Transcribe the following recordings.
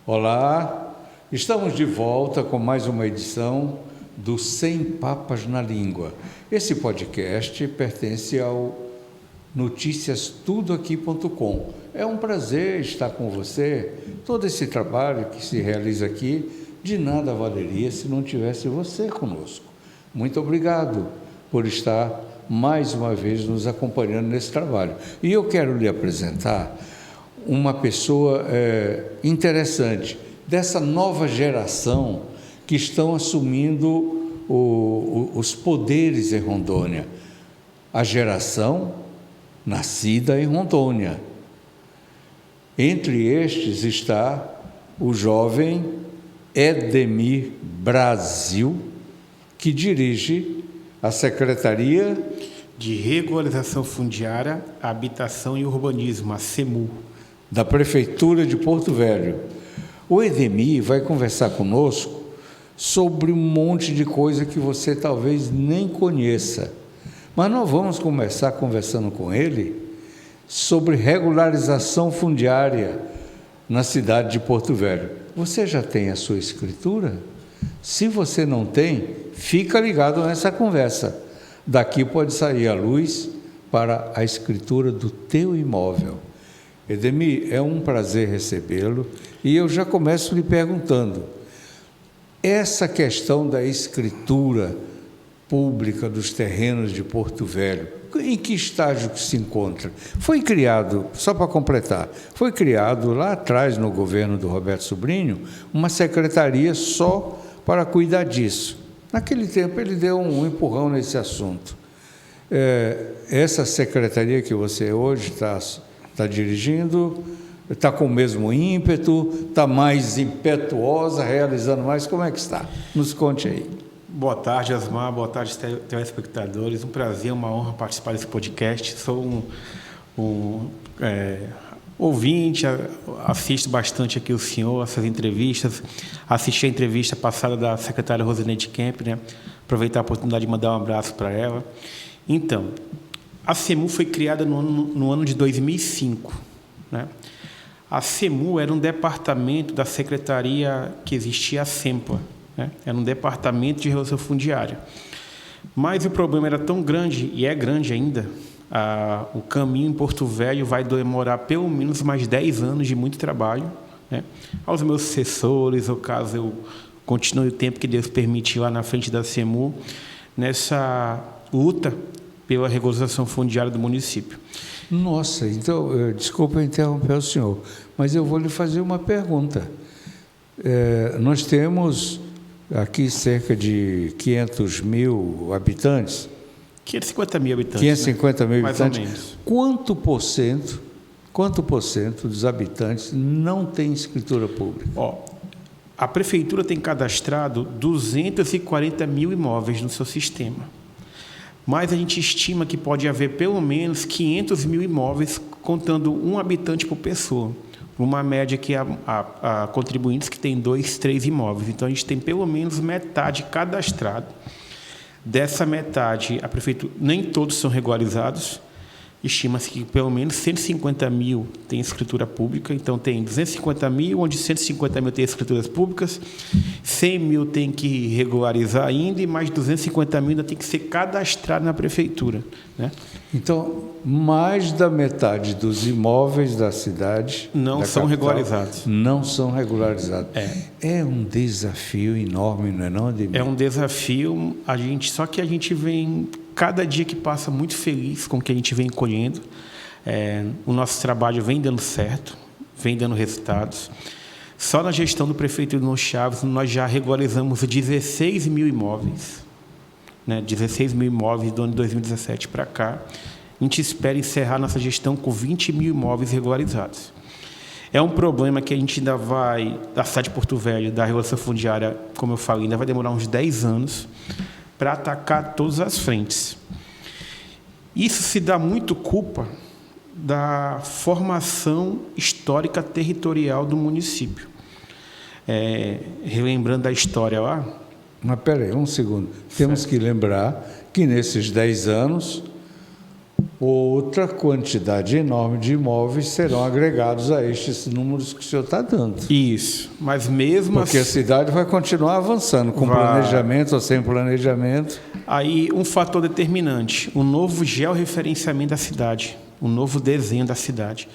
Olá, estamos de volta com mais uma edição do Sem Papas na Língua. Esse podcast pertence ao noticiastudoaqui.com. É um prazer estar com você. Todo esse trabalho que se realiza aqui de nada valeria se não tivesse você conosco. Muito obrigado por estar mais uma vez nos acompanhando nesse trabalho. E eu quero lhe apresentar uma pessoa interessante, dessa nova geração que estão assumindo os poderes em Rondônia. A geração nascida em Rondônia. Entre estes está o jovem Edemir Brasil, que dirige a Secretaria de Regularização Fundiária, Habitação e Urbanismo, a SEMU, da Prefeitura de Porto Velho. O Edemir vai conversar conosco sobre um monte de coisa que você talvez nem conheça. Mas nós vamos começar conversando com ele sobre regularização fundiária na cidade de Porto Velho. Você já tem a sua escritura? Se você não tem, fica ligado nessa conversa. Daqui pode sair a luz para a escritura do teu imóvel. Edemir, é um prazer recebê-lo e eu já começo lhe perguntando, essa questão da escritura pública dos terrenos de Porto Velho, em que estágio que se encontra? Foi criado, só para completar, foi criado lá atrás no governo do Roberto Sobrinho uma secretaria só para cuidar disso. Naquele tempo ele deu um empurrão nesse assunto. Essa secretaria que você hoje está dirigindo, está com o mesmo ímpeto, está mais impetuosa, realizando mais, como é que está? Nos conte aí. Boa tarde, Asmar, boa tarde, telespectadores, um prazer, uma honra participar desse podcast. Sou um ouvinte, assisto bastante aqui o senhor, essas entrevistas, assisti a entrevista passada da secretária Rosineide Kemp, né? Aproveitar a oportunidade de mandar um abraço para ela. Então, a SEMU foi criada no ano de 2005, né? A SEMU era um departamento da secretaria que existia, a SEMPA, né? Era um departamento de regulação fundiária. Mas o problema era tão grande, e é grande ainda, o caminho em Porto Velho vai demorar pelo menos mais 10 anos de muito trabalho, né? Aos meus sucessores, ou caso eu continue o tempo que Deus permitir lá na frente da SEMU, nessa luta pela regularização fundiária do município. Nossa, então, desculpa interromper o senhor, mas eu vou lhe fazer uma pergunta. Nós temos aqui cerca de 500 mil habitantes. 550 mil habitantes. 550 mil mais habitantes. Ou menos. Quanto por cento dos habitantes não tem escritura pública? A prefeitura tem cadastrado 240 mil imóveis no seu sistema. Mas a gente estima que pode haver pelo menos 500 mil imóveis, contando um habitante por pessoa. Uma média que há contribuintes que têm 2, 3 imóveis. Então, a gente tem pelo menos metade cadastrado. Dessa metade, a prefeitura, nem todos são regularizados. Estima-se que pelo menos 150 mil têm escritura pública. Então, tem 250 mil, onde 150 mil têm escrituras públicas, 100 mil tem que regularizar ainda, e mais 250 mil ainda tem que ser cadastrado na prefeitura, né? Então, mais da metade dos imóveis da cidade não são regularizados. Não são regularizados. É um desafio enorme, não é não, Ademir? É um desafio. Só que a gente vem, cada dia que passa, muito feliz com o que a gente vem colhendo. O nosso trabalho vem dando certo, vem dando resultados. Só na gestão do prefeito Irnão Chaves, nós já regularizamos 16 mil imóveis. 16 mil imóveis do ano de 2017 para cá. A gente espera encerrar nossa gestão com 20 mil imóveis regularizados. É um problema que a gente ainda vai, da cidade de Porto Velho, da regulação fundiária, como eu falei, ainda vai demorar uns 10 anos para atacar todas as frentes. Isso se dá muito culpa da formação histórica territorial do município. Relembrando a história lá. Mas espera aí, um segundo. Temos que lembrar que nesses 10 anos outra quantidade enorme de imóveis serão agregados a estes números que o senhor está dando. Isso, mas mesmo Porque a cidade vai continuar avançando, com planejamento ou sem planejamento. Aí, um fator determinante, o novo georreferenciamento da cidade, o novo desenho da cidade.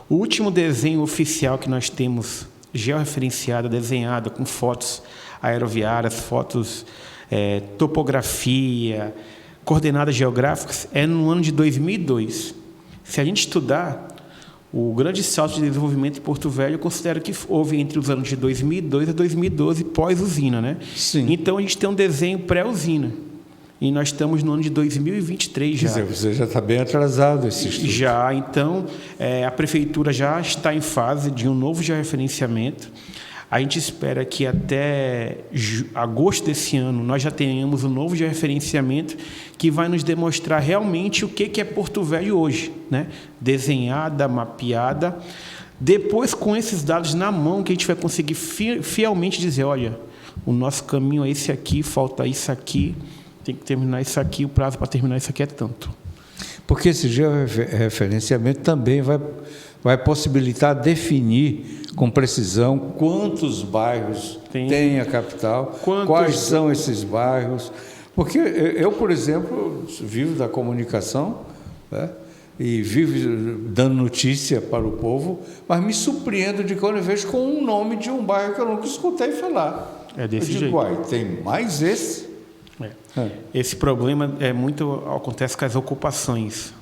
O último desenho oficial que nós temos, georreferenciado, desenhado, com fotos aeroviárias, fotos, topografia, coordenadas geográficas, é no ano de 2002. Se a gente estudar o grande salto de desenvolvimento de Porto Velho, eu considero que houve entre os anos de 2002 a 2012, pós-usina, né? Sim. Então, a gente tem um desenho pré-usina. E nós estamos no ano de 2023 já. Quer dizer, você já está bem atrasado esse estudo. Já, então, a Prefeitura já está em fase de um novo georreferenciamento. A gente espera que até agosto desse ano nós já tenhamos um novo georreferenciamento que vai nos demonstrar realmente o que é Porto Velho hoje, né? Desenhada, mapeada. Depois, com esses dados na mão, que a gente vai conseguir fielmente dizer, olha, o nosso caminho é esse aqui, falta isso aqui, tem que terminar isso aqui, o prazo para terminar isso aqui é tanto. Porque esse georreferenciamento também vai possibilitar definir com precisão quantos bairros tem a capital, quais são esses bairros. Porque eu, por exemplo, vivo da comunicação, né, e vivo dando notícia para o povo, mas me surpreendo de quando eu vejo com um nome de um bairro que eu nunca escutei falar. É desse jeito. Uai, tem mais esse? Esse problema acontece com as ocupações.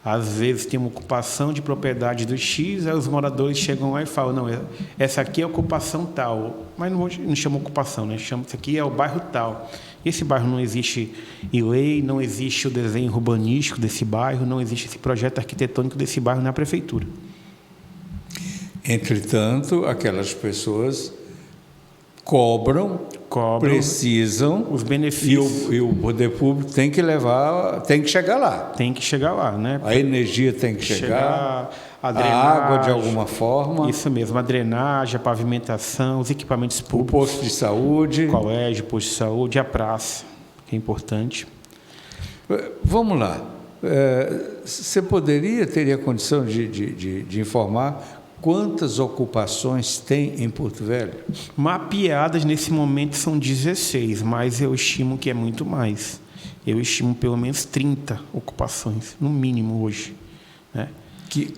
Às vezes tem uma ocupação de propriedade do X, aí os moradores chegam lá e falam, não, essa aqui é a ocupação tal, mas não chama ocupação, né? Chama, isso aqui é o bairro tal. Esse bairro não existe em lei, não existe o desenho urbanístico desse bairro, não existe esse projeto arquitetônico desse bairro na prefeitura. Entretanto, aquelas pessoas cobram, precisam, os benefícios. E o poder público tem que chegar lá. Tem que chegar lá, né? A energia tem que chegar, a água de alguma forma. Isso mesmo, a drenagem, a pavimentação, os equipamentos públicos. O posto de saúde. O colégio, o posto de saúde, a praça, que é importante. Vamos lá. Você teria condição de informar quantas ocupações tem em Porto Velho? Mapeadas nesse momento são 16, mas eu estimo que é muito mais. Eu estimo pelo menos 30 ocupações, no mínimo hoje, né?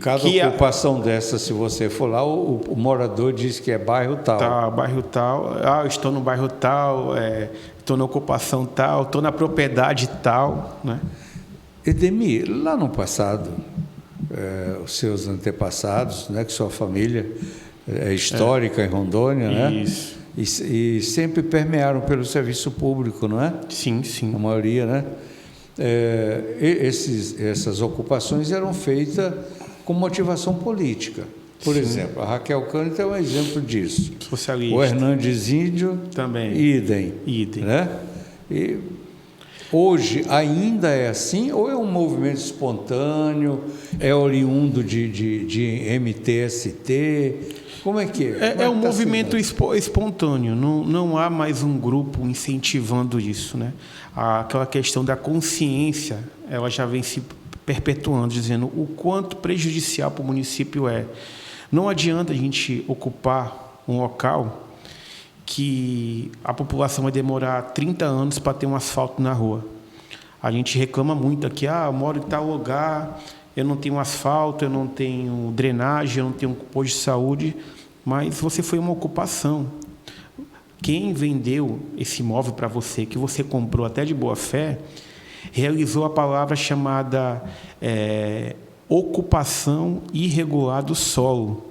Cada ocupação dessa, se você for lá, o morador diz que é bairro tal. Tá, bairro tal. Eu estou no bairro tal, estou na ocupação tal, estou na propriedade tal, né? Edemir, lá no passado, os seus antepassados, né, que sua família é histórica em Rondônia, né? Isso. E sempre permearam pelo serviço público, não é? Sim, sim. A maioria, né? Essas ocupações eram feitas com motivação política. Por exemplo, a Raquel Cândido é um exemplo disso. Socialista. O Hernandes Índio, também. Idem. Né? E hoje ainda é assim ou é um movimento espontâneo, é oriundo de MTST? Como é que é? É um movimento espontâneo, não há mais um grupo incentivando isso, né? Aquela questão da consciência, ela já vem se perpetuando, dizendo o quanto prejudicial para o município é. Não adianta a gente ocupar um local que a população vai demorar 30 anos para ter um asfalto na rua. A gente reclama muito aqui, eu moro em tal lugar, eu não tenho asfalto, eu não tenho drenagem, eu não tenho posto de saúde, mas você foi uma ocupação. Quem vendeu esse imóvel para você, que você comprou até de boa fé, realizou a palavra chamada ocupação irregular do solo,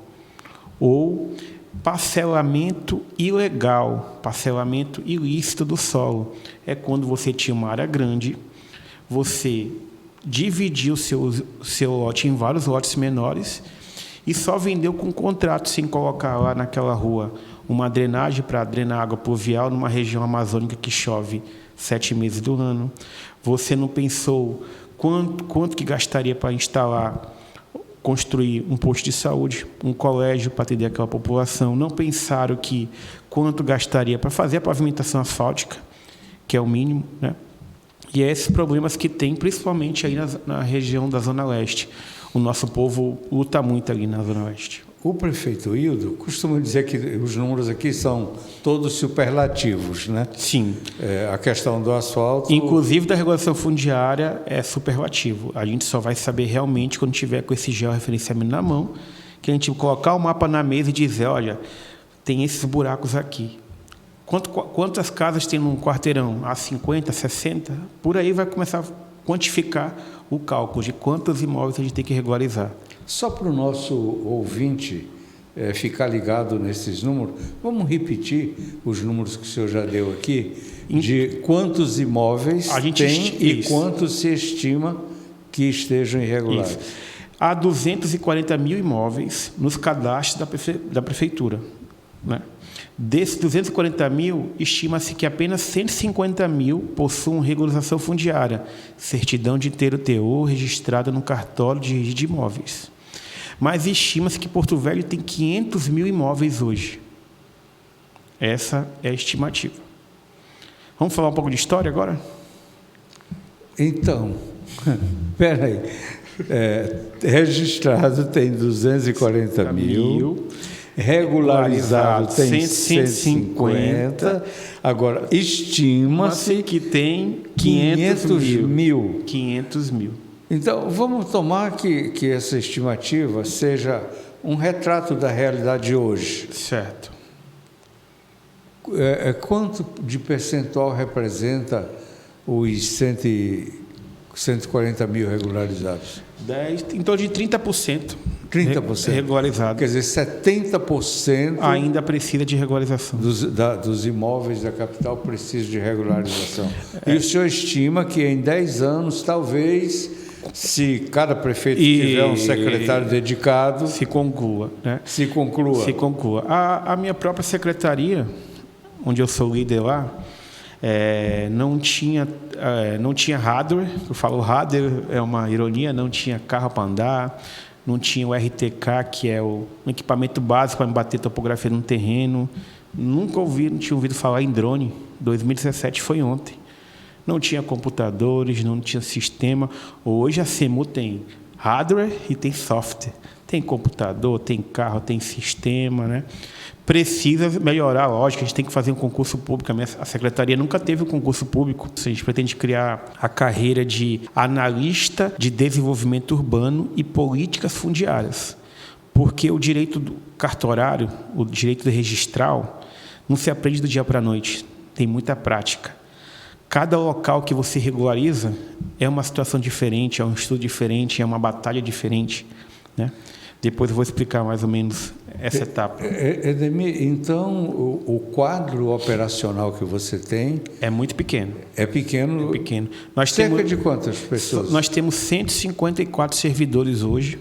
ou parcelamento ilegal, parcelamento ilícito do solo. É quando você tinha uma área grande, você dividiu o seu lote em vários lotes menores e só vendeu com contrato, sem colocar lá naquela rua uma drenagem para drenar água pluvial numa região amazônica que chove 7 meses do ano. Você não pensou quanto que gastaria para instalar, construir um posto de saúde, um colégio para atender aquela população. Não pensaram quanto gastaria para fazer a pavimentação asfáltica, que é o mínimo, né? E é esses problemas que tem, principalmente aí na região da Zona Leste. O nosso povo luta muito ali na Zona Leste. O prefeito Hildo costuma dizer que os números aqui são todos superlativos, né? Sim. A questão do asfalto... Inclusive da regulação fundiária é superlativo. A gente só vai saber realmente quando tiver com esse georreferenciamento na mão, que a gente colocar o mapa na mesa e dizer, olha, tem esses buracos aqui. Quantas casas tem num quarteirão? 50, 60? Por aí vai começar a quantificar o cálculo de quantos imóveis a gente tem que regularizar. Só para o nosso ouvinte ficar ligado nesses números, vamos repetir os números que o senhor já deu aqui, de quantos imóveis tem e quantos se estima que estejam irregulares. Isso. Há 240 mil imóveis nos cadastros da prefeitura, né? Desses 240 mil, estima-se que apenas 150 mil possuam regularização fundiária, certidão de inteiro teor registrada no cartório de registro de imóveis. Mas estima-se que Porto Velho tem 500 mil imóveis hoje. Essa é a estimativa. Vamos falar um pouco de história agora? Então, espera aí. Registrado tem 240 mil. Regularizado tem 150. Agora, estima-se que tem 500 mil. 500 mil. Então, vamos tomar que essa estimativa seja um retrato da realidade de hoje. Certo. Quanto de percentual representa os 140 mil regularizados? Em torno de 30%. 30%. Regularizado. Quer dizer, 70% ainda precisa de regularização. Dos imóveis da capital precisam de regularização. E o senhor estima que em 10 anos, talvez, se cada prefeito tiver um secretário dedicado... Se conclua. Né? Se conclua. Se conclua. A minha própria secretaria, onde eu sou líder lá, não tinha hardware. Eu falo hardware, é uma ironia, não tinha carro para andar, não tinha o RTK, que é um equipamento básico para bater topografia no terreno. Não tinha ouvido falar em drone. 2017 foi ontem. Não tinha computadores, não tinha sistema. Hoje a CEMU tem hardware e tem software. Tem computador, tem carro, tem sistema, né? Precisa melhorar, lógico, a gente tem que fazer um concurso público. A secretaria nunca teve um concurso público. A gente pretende criar a carreira de analista de desenvolvimento urbano e políticas fundiárias. Porque o direito do cartorário, o direito registral, não se aprende do dia para a noite. Tem muita prática. Cada local que você regulariza é uma situação diferente, é um estudo diferente, é uma batalha diferente, né? Depois eu vou explicar mais ou menos essa etapa. Edemir, então o quadro operacional que você tem... É muito pequeno. É pequeno? É pequeno. Cerca de quantas pessoas? Nós temos 154 servidores hoje.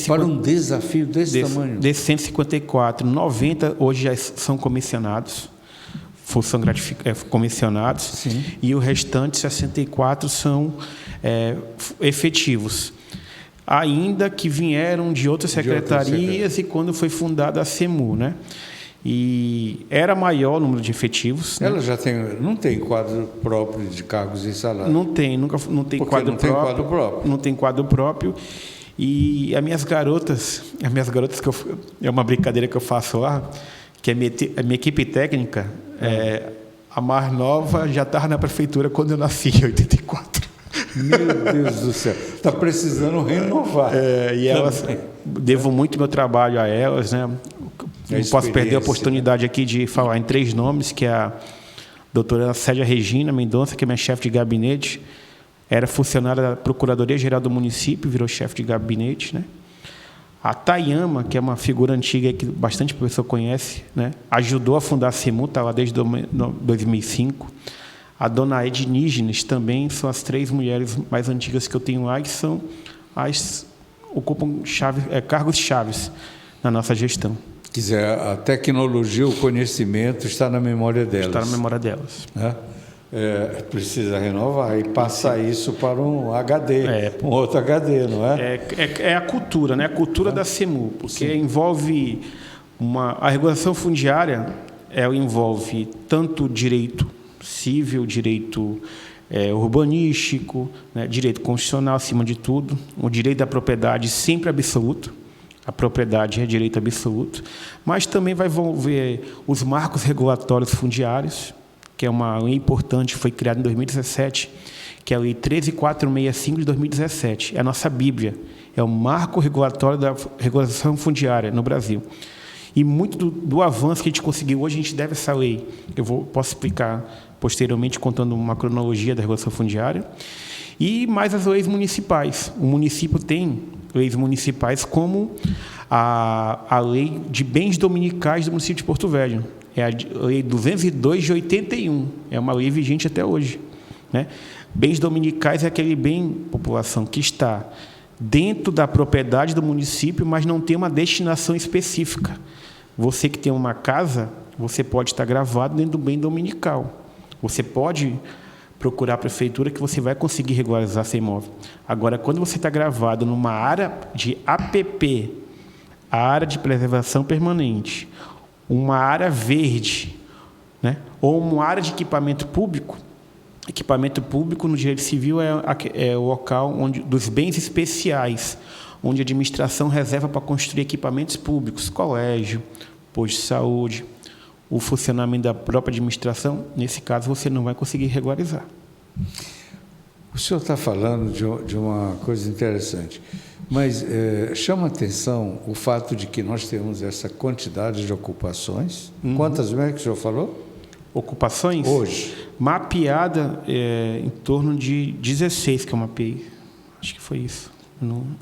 Para um desafio desse tamanho? Desses 154, 90 hoje já são comissionados. São comissionados. Sim. E o restante, 64, são efetivos. Ainda que vieram de outras secretarias e quando foi fundada a CEMU, né? E era maior o número de efetivos. Ela já não tem quadro próprio de cargos e salários? Não tem quadro próprio. Não tem quadro próprio. E as minhas garotas é uma brincadeira que eu faço lá, que a minha equipe técnica, a mais nova já estava na prefeitura quando eu nasci, em 84. Meu Deus do céu, está precisando renovar. E elas, devo muito meu trabalho a elas, né? Não posso perder a oportunidade aqui de falar em 3 nomes, que é a doutora Célia Regina Mendonça, que é minha chefe de gabinete, era funcionária da Procuradoria-Geral do município, virou chefe de gabinete, né? A Tayama, que é uma figura antiga que bastante pessoa conhece, né? Ajudou a fundar a CEMU, está lá desde 2005. A dona Ednígenes também são as 3 mulheres mais antigas que eu tenho lá, que ocupam cargos chaves na nossa gestão. Quer dizer, a tecnologia, o conhecimento está na memória delas. Está na memória delas. Precisa renovar e passar isso para um HD, um outro HD, não é? É a cultura, né? A cultura da CEMU, porque envolve a regulação fundiária, ela envolve tanto direito civil, direito urbanístico, né, direito constitucional, acima de tudo, o direito da propriedade sempre absoluto, a propriedade é direito absoluto, mas também vai envolver os marcos regulatórios fundiários, que é uma lei importante, foi criada em 2017, que é a Lei 13.465 de 2017, é a nossa Bíblia, é o marco regulatório da regulação fundiária no Brasil. E muito do avanço que a gente conseguiu hoje, a gente deve essa lei. Posso explicar posteriormente, contando uma cronologia da regulação fundiária. E mais as leis municipais. O município tem leis municipais como a Lei de Bens Dominicais do município de Porto Velho. É a Lei 202 de 81. É uma lei vigente até hoje, né? Bens dominicais é aquele bem, população, que está dentro da propriedade do município, mas não tem uma destinação específica. Você que tem uma casa, você pode estar gravado dentro do bem dominical. Você pode procurar a prefeitura que você vai conseguir regularizar seu imóvel. Agora, quando você está gravado numa área de APP, a área de preservação permanente, uma área verde, né, ou uma área de equipamento público no direito civil é o local dos bens especiais, onde a administração reserva para construir equipamentos públicos, colégio, posto de saúde, o funcionamento da própria administração. Nesse caso, você não vai conseguir regularizar. O senhor está falando de uma coisa interessante, mas chama atenção o fato de que nós temos essa quantidade de ocupações. Quantas mesmo que o senhor falou? Ocupações? Hoje. Mapeada em torno de 16 que eu mapeei. Acho que foi isso.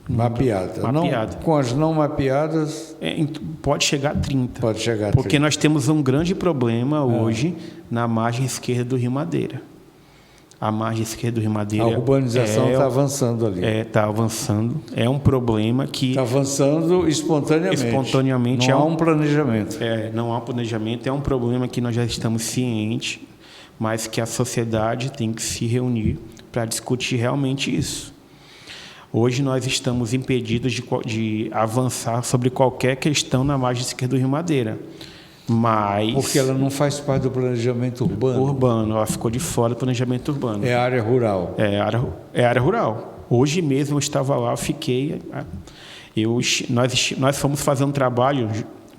Mapeada. Mapeada. Com as não mapeadas... pode chegar a 30. Pode chegar a 30. Porque nós temos um grande problema hoje na margem esquerda do Rio Madeira. A margem esquerda do Rio Madeira... A urbanização está avançando ali. Está avançando. É um problema que... Está avançando espontaneamente. Espontaneamente. Não há um planejamento. Não há um planejamento. É um problema que nós já estamos cientes, mas que a sociedade tem que se reunir para discutir realmente isso. Hoje nós estamos impedidos de avançar sobre qualquer questão na margem esquerda do Rio Madeira. Mas... Porque ela não faz parte do planejamento urbano. Ela ficou de fora do planejamento urbano. É área rural. É área rural. Hoje mesmo eu estava lá, nós fomos fazer um trabalho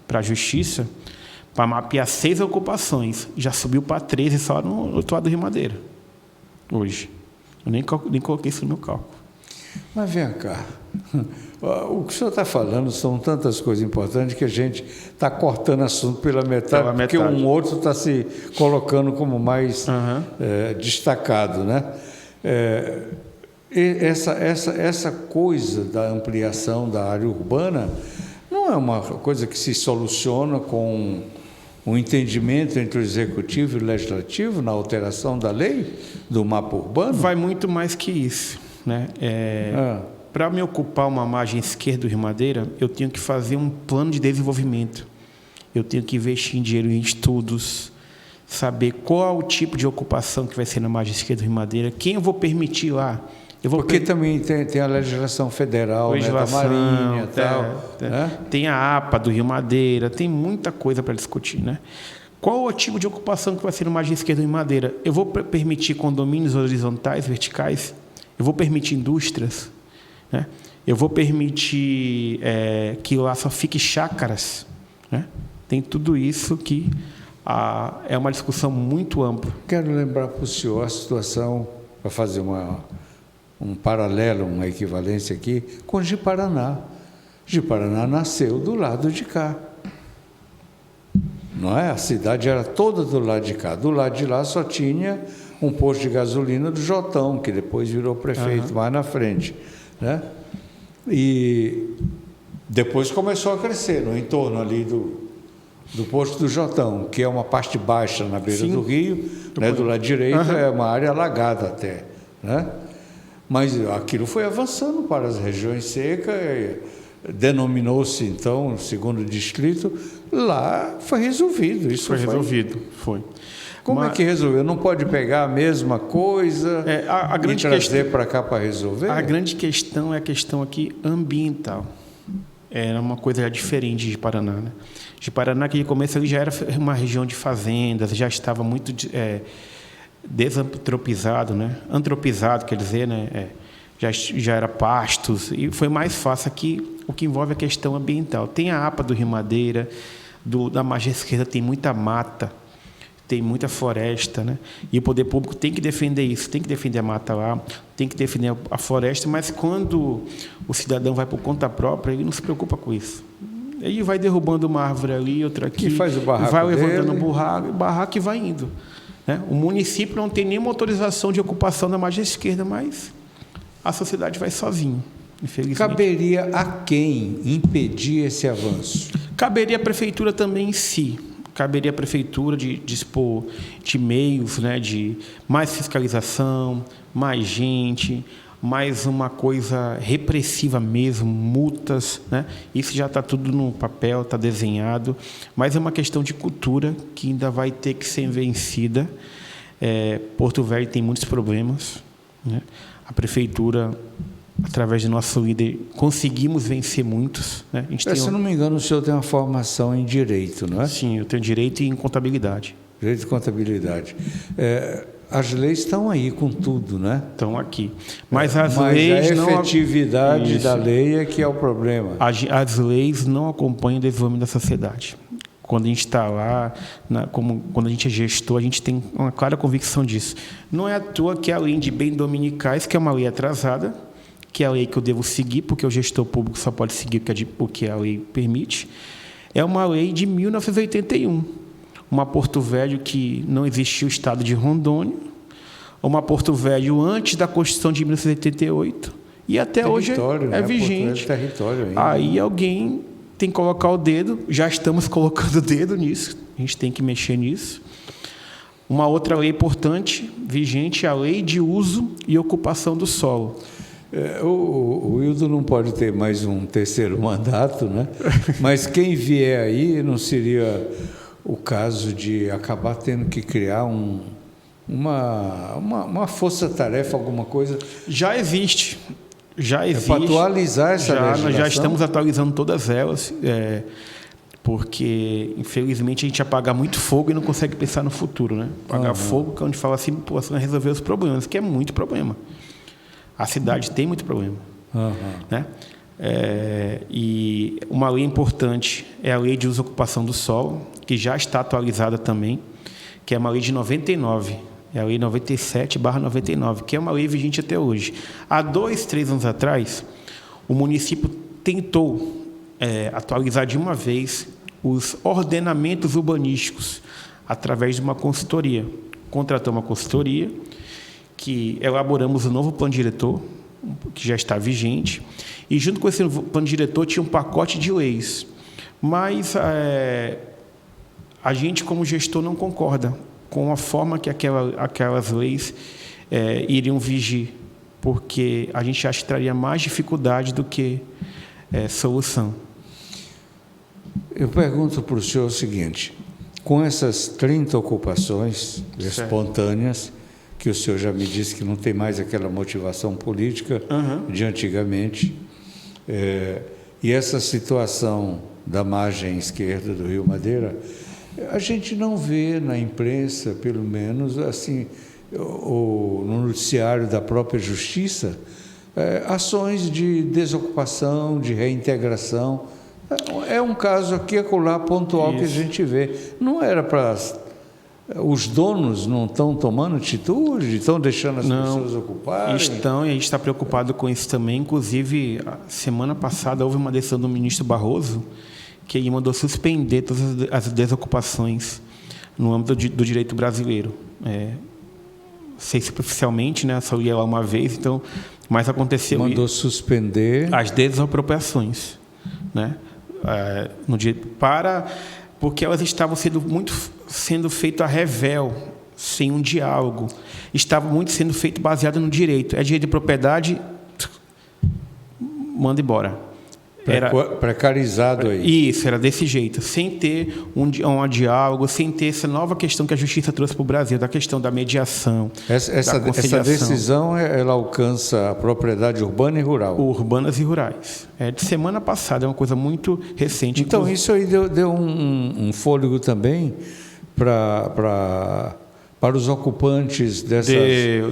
para a Justiça para mapear 6 ocupações. Já subiu para 13 só no outro lado do Rio Madeira. Hoje. Eu nem coloquei isso no meu cálculo. Mas vem cá, o que o senhor está falando são tantas coisas importantes que a gente está cortando assunto pela metade, porque um outro está se colocando como mais destacado, né? Essa coisa da ampliação da área urbana não é uma coisa que se soluciona com um entendimento entre o Executivo e o Legislativo na alteração da lei do mapa urbano? Vai muito mais que isso. Né? Para me ocupar uma margem esquerda do Rio Madeira, eu tenho que fazer um plano de desenvolvimento. Eu tenho que investir em dinheiro em estudos, saber qual o tipo de ocupação que vai ser na margem esquerda do Rio Madeira, quem eu vou permitir lá. Porque também tem a legislação federal, legislação, né, da Marinha e tal. Né? Tem a APA do Rio Madeira, tem muita coisa para discutir. Né? Qual o tipo de ocupação que vai ser na margem esquerda do Rio Madeira? Eu vou permitir condomínios horizontais, verticais? Eu vou permitir indústrias, né? Eu vou permitir que lá só fique chácaras, né? Tem tudo isso que é uma discussão muito ampla. Quero lembrar para o senhor a situação, para fazer um paralelo, uma equivalência aqui, com Ji-Paraná. Ji-Paraná nasceu do lado de cá. Não é? A cidade era toda do lado de cá. Do lado de lá só tinha um posto de gasolina do Jotão, que depois virou prefeito mais na frente, né? E depois começou a crescer no entorno ali do posto do Jotão, que é uma parte baixa na beira do rio, né? Do lado direito é uma área alagada até, né? Mas aquilo foi avançando para as regiões secas, denominou-se então o segundo distrito. Lá foi resolvido. Isso foi resolvido, foi. Como é que resolveu? Não pode pegar a mesma coisa e trazer para cá para resolver? A grande questão é a questão aqui ambiental. Era uma coisa diferente de Paraná, né? De Paraná, que de começo ele já era uma região de fazendas, já estava muito desantropizado, né? Antropizado, quer dizer, né? Já era pastos, e foi mais fácil aqui, o que envolve a questão ambiental. Tem a APA do Rio Madeira, da margem esquerda tem muita mata, tem muita floresta, né? E o poder público tem que defender isso, tem que defender a mata lá, tem que defender a floresta, mas quando o cidadão vai por conta própria, ele não se preocupa com isso. Ele vai derrubando uma árvore ali, outra aqui, que faz o barraco vai levantando dele. o barraco e vai indo, né? O município não tem nenhuma autorização de ocupação da margem esquerda, mas a sociedade vai sozinho, infelizmente. Caberia a quem impedir esse avanço? Caberia a prefeitura também em si. Caberia a prefeitura de dispor de meios, né, de mais fiscalização, mais gente, mais uma coisa repressiva mesmo, multas, né? Isso já está tudo no papel, está desenhado, mas é uma questão de cultura que ainda vai ter que ser vencida. Porto Velho tem muitos problemas, né? A prefeitura, através do nosso líder, conseguimos vencer muitos, né? Se não me engano, o senhor tem uma formação em Direito, não é? Sim, eu tenho Direito e em Contabilidade. Direito e Contabilidade. As leis estão aí com tudo, né? Estão aqui. Mas as leis a efetividade da lei é que é o problema. As leis não acompanham o desenvolvimento da sociedade. Quando a gente está lá, quando a gente é gestor, a gente tem uma clara convicção disso. Não é à toa que a lei de bens dominicais, que é uma lei atrasada, que é a lei que eu devo seguir, porque o gestor público só pode seguir o que a lei permite, é uma lei de 1981. Uma Porto Velho que não existia o estado de Rondônia, uma Porto Velho antes da Constituição de 1988, e até hoje é vigente. Território ainda. Aí alguém tem que colocar o dedo, já estamos colocando o dedo nisso, a gente tem que mexer nisso. Uma outra lei importante, vigente, é a Lei de Uso e Ocupação do Solo. O Wildo não pode ter mais um terceiro mandato, né? Mas quem vier aí não seria o caso de acabar tendo que criar uma força-tarefa, alguma coisa? Já existe. Para atualizar essa legislação? Nós já estamos atualizando todas elas, porque, infelizmente, a gente apaga muito fogo e não consegue pensar no futuro, né? Apagar fogo, que a gente fala assim, você vai resolver os problemas, que é muito problema. A cidade tem muito problema. Né? E uma lei importante é a Lei de Uso e Ocupação do Solo, que já está atualizada também, que é uma lei de 99. É a Lei 97/99, que é uma lei vigente até hoje. Há 2, 3 anos atrás, o município tentou atualizar de uma vez os ordenamentos urbanísticos através de uma consultoria. Contratou uma consultoria, que elaboramos o novo plano diretor, que já está vigente, e junto com esse plano diretor tinha um pacote de leis. Mas a gente, como gestor, não concorda com a forma que aquelas leis iriam vigir, porque a gente acha que traria mais dificuldade do que solução. Eu pergunto para o senhor o seguinte: com essas 30 ocupações espontâneas, que o senhor já me disse que não tem mais aquela motivação política de antigamente, e essa situação da margem esquerda do Rio Madeira, a gente não vê na imprensa, pelo menos assim, ou no noticiário da própria Justiça, ações de desocupação, de reintegração. É um caso aqui acolá pontual que a gente vê. Não era para... Os donos não estão tomando atitude, estão deixando as pessoas ocuparem? Estão, e a gente está preocupado com isso também. Inclusive, a semana passada houve uma decisão do ministro Barroso, que ele mandou suspender todas as desocupações no âmbito do direito brasileiro. Sei se oficialmente, né, só ia lá uma vez, então, mas aconteceu... Mandou suspender... As desapropriações, né? Porque elas estavam sendo feitas a revel, sem um diálogo. Estava muito sendo feito baseado no direito. É direito de propriedade, manda embora. Era precarizado aí. Isso, era desse jeito, sem ter um diálogo, sem ter essa nova questão que a Justiça trouxe para o Brasil, da questão da mediação, essa decisão, ela alcança a propriedade urbana e rural? Urbanas e rurais. De semana passada, é uma coisa muito recente. Então, isso aí deu um fôlego também para para os ocupantes dessas,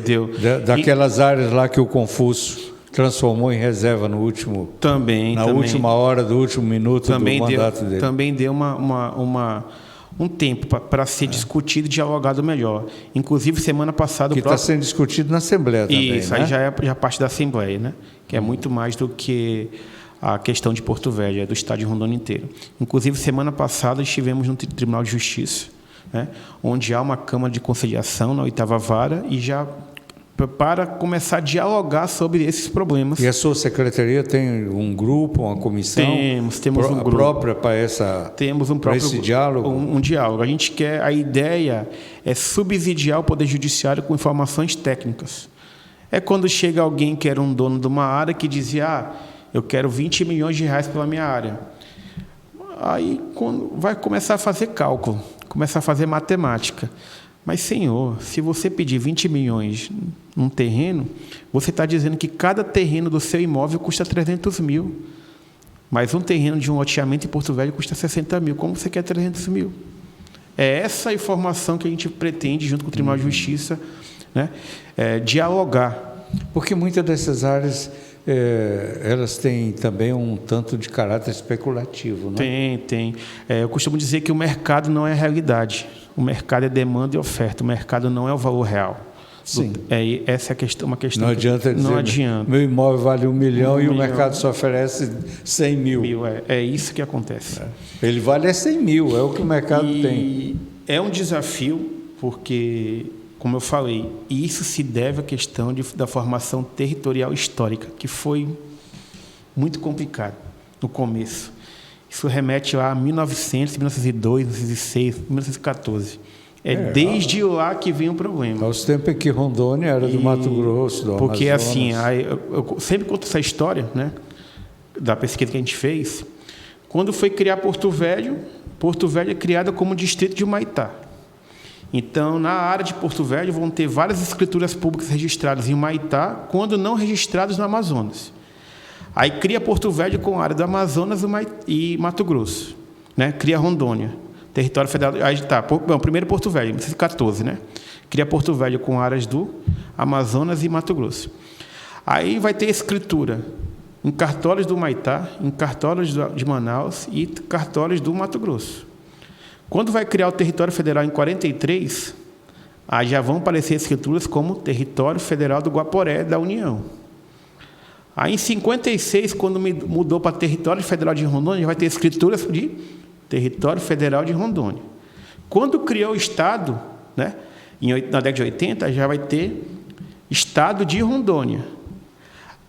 Deu. daquelas áreas lá que o Confúcio transformou em reserva no último, Também. última hora do último minuto do mandato dele. Também deu um tempo para ser discutido e dialogado melhor. Inclusive, semana passada... Que está sendo discutido na Assembleia também, Isso, né? aí já é parte da Assembleia, né? Que é muito mais do que a questão de Porto Velho, é do estado de Rondônia inteiro. Inclusive, semana passada, estivemos no Tribunal de Justiça, né? Onde há uma Câmara de Conciliação na 8ª Vara e já para começar a dialogar sobre esses problemas. E a sua secretaria tem um grupo, uma comissão? Temos um grupo própria para essa, temos um próprio esse diálogo? Um diálogo. A ideia é subsidiar o Poder Judiciário com informações técnicas. É quando chega alguém que era um dono de uma área que dizia, eu quero 20 milhões de reais pela minha área. Aí quando vai começar a fazer cálculo, começar a fazer matemática. Mas, senhor, se você pedir 20 milhões num terreno, você está dizendo que cada terreno do seu imóvel custa 300 mil. Mas um terreno de um loteamento em Porto Velho custa 60 mil. Como você quer 300 mil? É essa a informação que a gente pretende, junto com o Tribunal de Justiça, né, dialogar. Porque muitas dessas áreas, elas têm também um tanto de caráter especulativo, né? Tem. Eu costumo dizer que o mercado não é a realidade. O mercado é demanda e oferta. O mercado não é o valor real. Sim. Essa é uma questão. Não adianta dizer, não adianta. Meu imóvel vale 1 milhão e o mercado só oferece 100 mil. É isso que acontece. Ele vale 100 mil, é o que o mercado tem. É um desafio, porque, como eu falei, isso se deve à questão da formação territorial histórica, que foi muito complicado no começo. Isso remete lá a 1900, 1902, 1906, 1914. Desde lá que vem o problema. Aos tempos em que Rondônia era do Mato Grosso, do porque Amazonas. assim, eu sempre conto essa história, né, da pesquisa que a gente fez. Quando foi criar Porto Velho é criada como distrito de Humaitá. Então, na área de Porto Velho vão ter várias escrituras públicas registradas em Humaitá, quando não registradas no Amazonas. Aí cria Porto Velho com a área do Amazonas e Mato Grosso, né? Cria Rondônia, território federal. Aí está, primeiro Porto Velho, 1914, né? Cria Porto Velho com áreas do Amazonas e Mato Grosso. Aí vai ter escritura em cartórios do Humaitá, em cartórios de Manaus e cartórios do Mato Grosso. Quando vai criar o território federal em 43, aí já vão aparecer escrituras como território federal do Guaporé da União. Aí, em 56, quando mudou para Território Federal de Rondônia, vai ter escrituras de Território Federal de Rondônia. Quando criou o Estado, né, na década de 80, já vai ter Estado de Rondônia.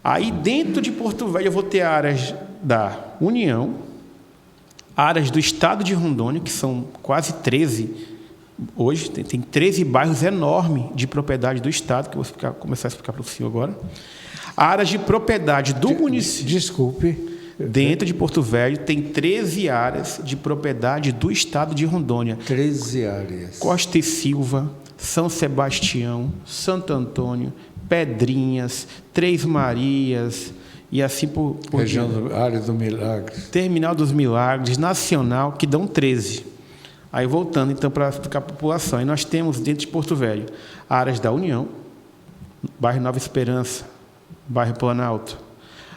Aí, dentro de Porto Velho, eu vou ter áreas da União, áreas do Estado de Rondônia, que são quase 13. Hoje, tem 13 bairros enormes de propriedade do Estado, que eu vou começar a explicar para o senhor agora. Áreas de propriedade do município. Desculpe. Dentro de Porto Velho tem 13 áreas de propriedade do Estado de Rondônia. 13 áreas. Costa e Silva, São Sebastião, Santo Antônio, Pedrinhas, Três Marias e assim por área do Milagres. Terminal dos Milagres, Nacional, que dão 13. Aí voltando então para explicar a população. Aí nós temos dentro de Porto Velho áreas da União, bairro Nova Esperança, bairro Planalto,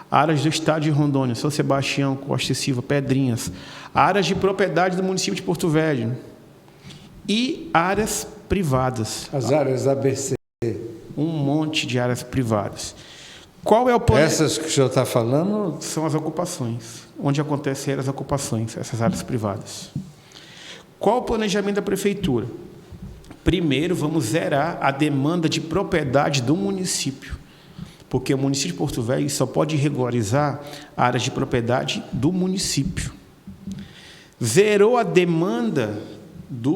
áreas do Estado de Rondônia, São Sebastião, Costa e Silva, Pedrinhas, áreas de propriedade do município de Porto Velho e áreas privadas. As áreas ABC. Um monte de áreas privadas. Qual é o Essas que o senhor está falando? São as ocupações, onde acontecem as ocupações, essas áreas privadas. Qual o planejamento da prefeitura? Primeiro, vamos zerar a demanda de propriedade do município. Porque o município de Porto Velho só pode regularizar áreas de propriedade do município. Zerou a demanda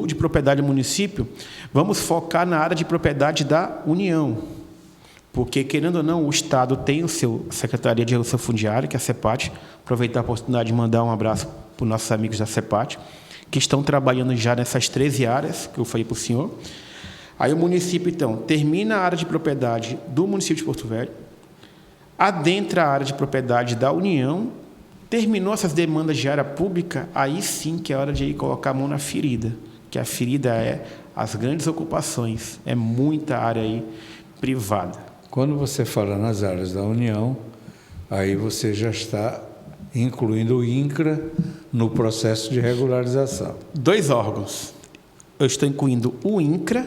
de propriedade do município, vamos focar na área de propriedade da União. Porque, querendo ou não, o Estado tem a Secretaria de Regulação Fundiária, que é a CEPAT. Aproveitar a oportunidade de mandar um abraço para os nossos amigos da CEPAT, que estão trabalhando já nessas 13 áreas que eu falei para o senhor. Aí o município, então, termina a área de propriedade do município de Porto Velho, adentra a área de propriedade da União, terminou essas demandas de área pública, aí sim que é hora de ir colocar a mão na ferida, que a ferida é as grandes ocupações. É muita área aí privada. Quando você fala nas áreas da União, aí você já está incluindo o INCRA no processo de regularização. 2 órgãos. Eu estou incluindo o INCRA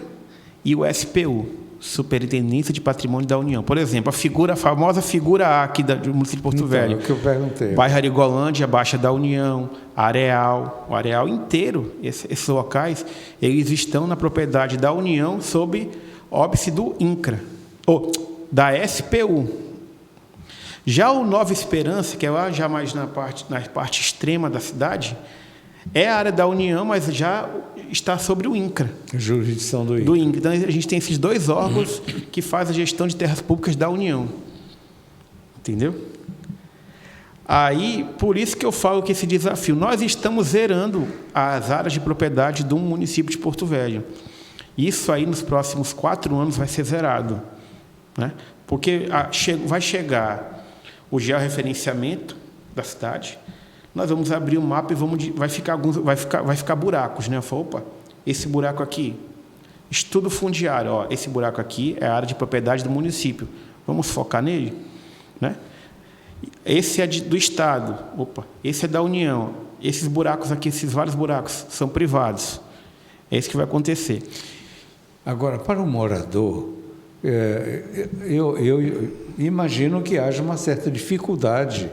e o SPU, Superintendência de Patrimônio da União. Por exemplo, a famosa figura A aqui do município de Porto Velho. É o que eu perguntei. Bairro Arigolândia, Baixa da União, Areal, o Areal inteiro, esses locais, eles estão na propriedade da União sob óbice do INCRA, ou da SPU. Já o Nova Esperança, que é lá já mais na parte extrema da cidade, é a área da União, mas já está sobre o INCRA. Jurisdição do INCRA. Então, a gente tem esses 2 órgãos que fazem a gestão de terras públicas da União. Entendeu? Aí, por isso que eu falo que esse desafio, nós estamos zerando as áreas de propriedade do município de Porto Velho. Isso aí, nos próximos 4 anos, vai ser zerado, né? Porque vai chegar o georreferenciamento da cidade, nós vamos abrir o mapa e vai ficar buracos, né? Eu falo, opa, esse buraco aqui, estudo fundiário, ó, esse buraco aqui é a área de propriedade do município, vamos focar nele, né? Esse é do Estado, opa, esse é da União, esses buracos aqui, esses vários buracos, são privados. É isso que vai acontecer. Agora, para o morador, eu imagino que haja uma certa dificuldade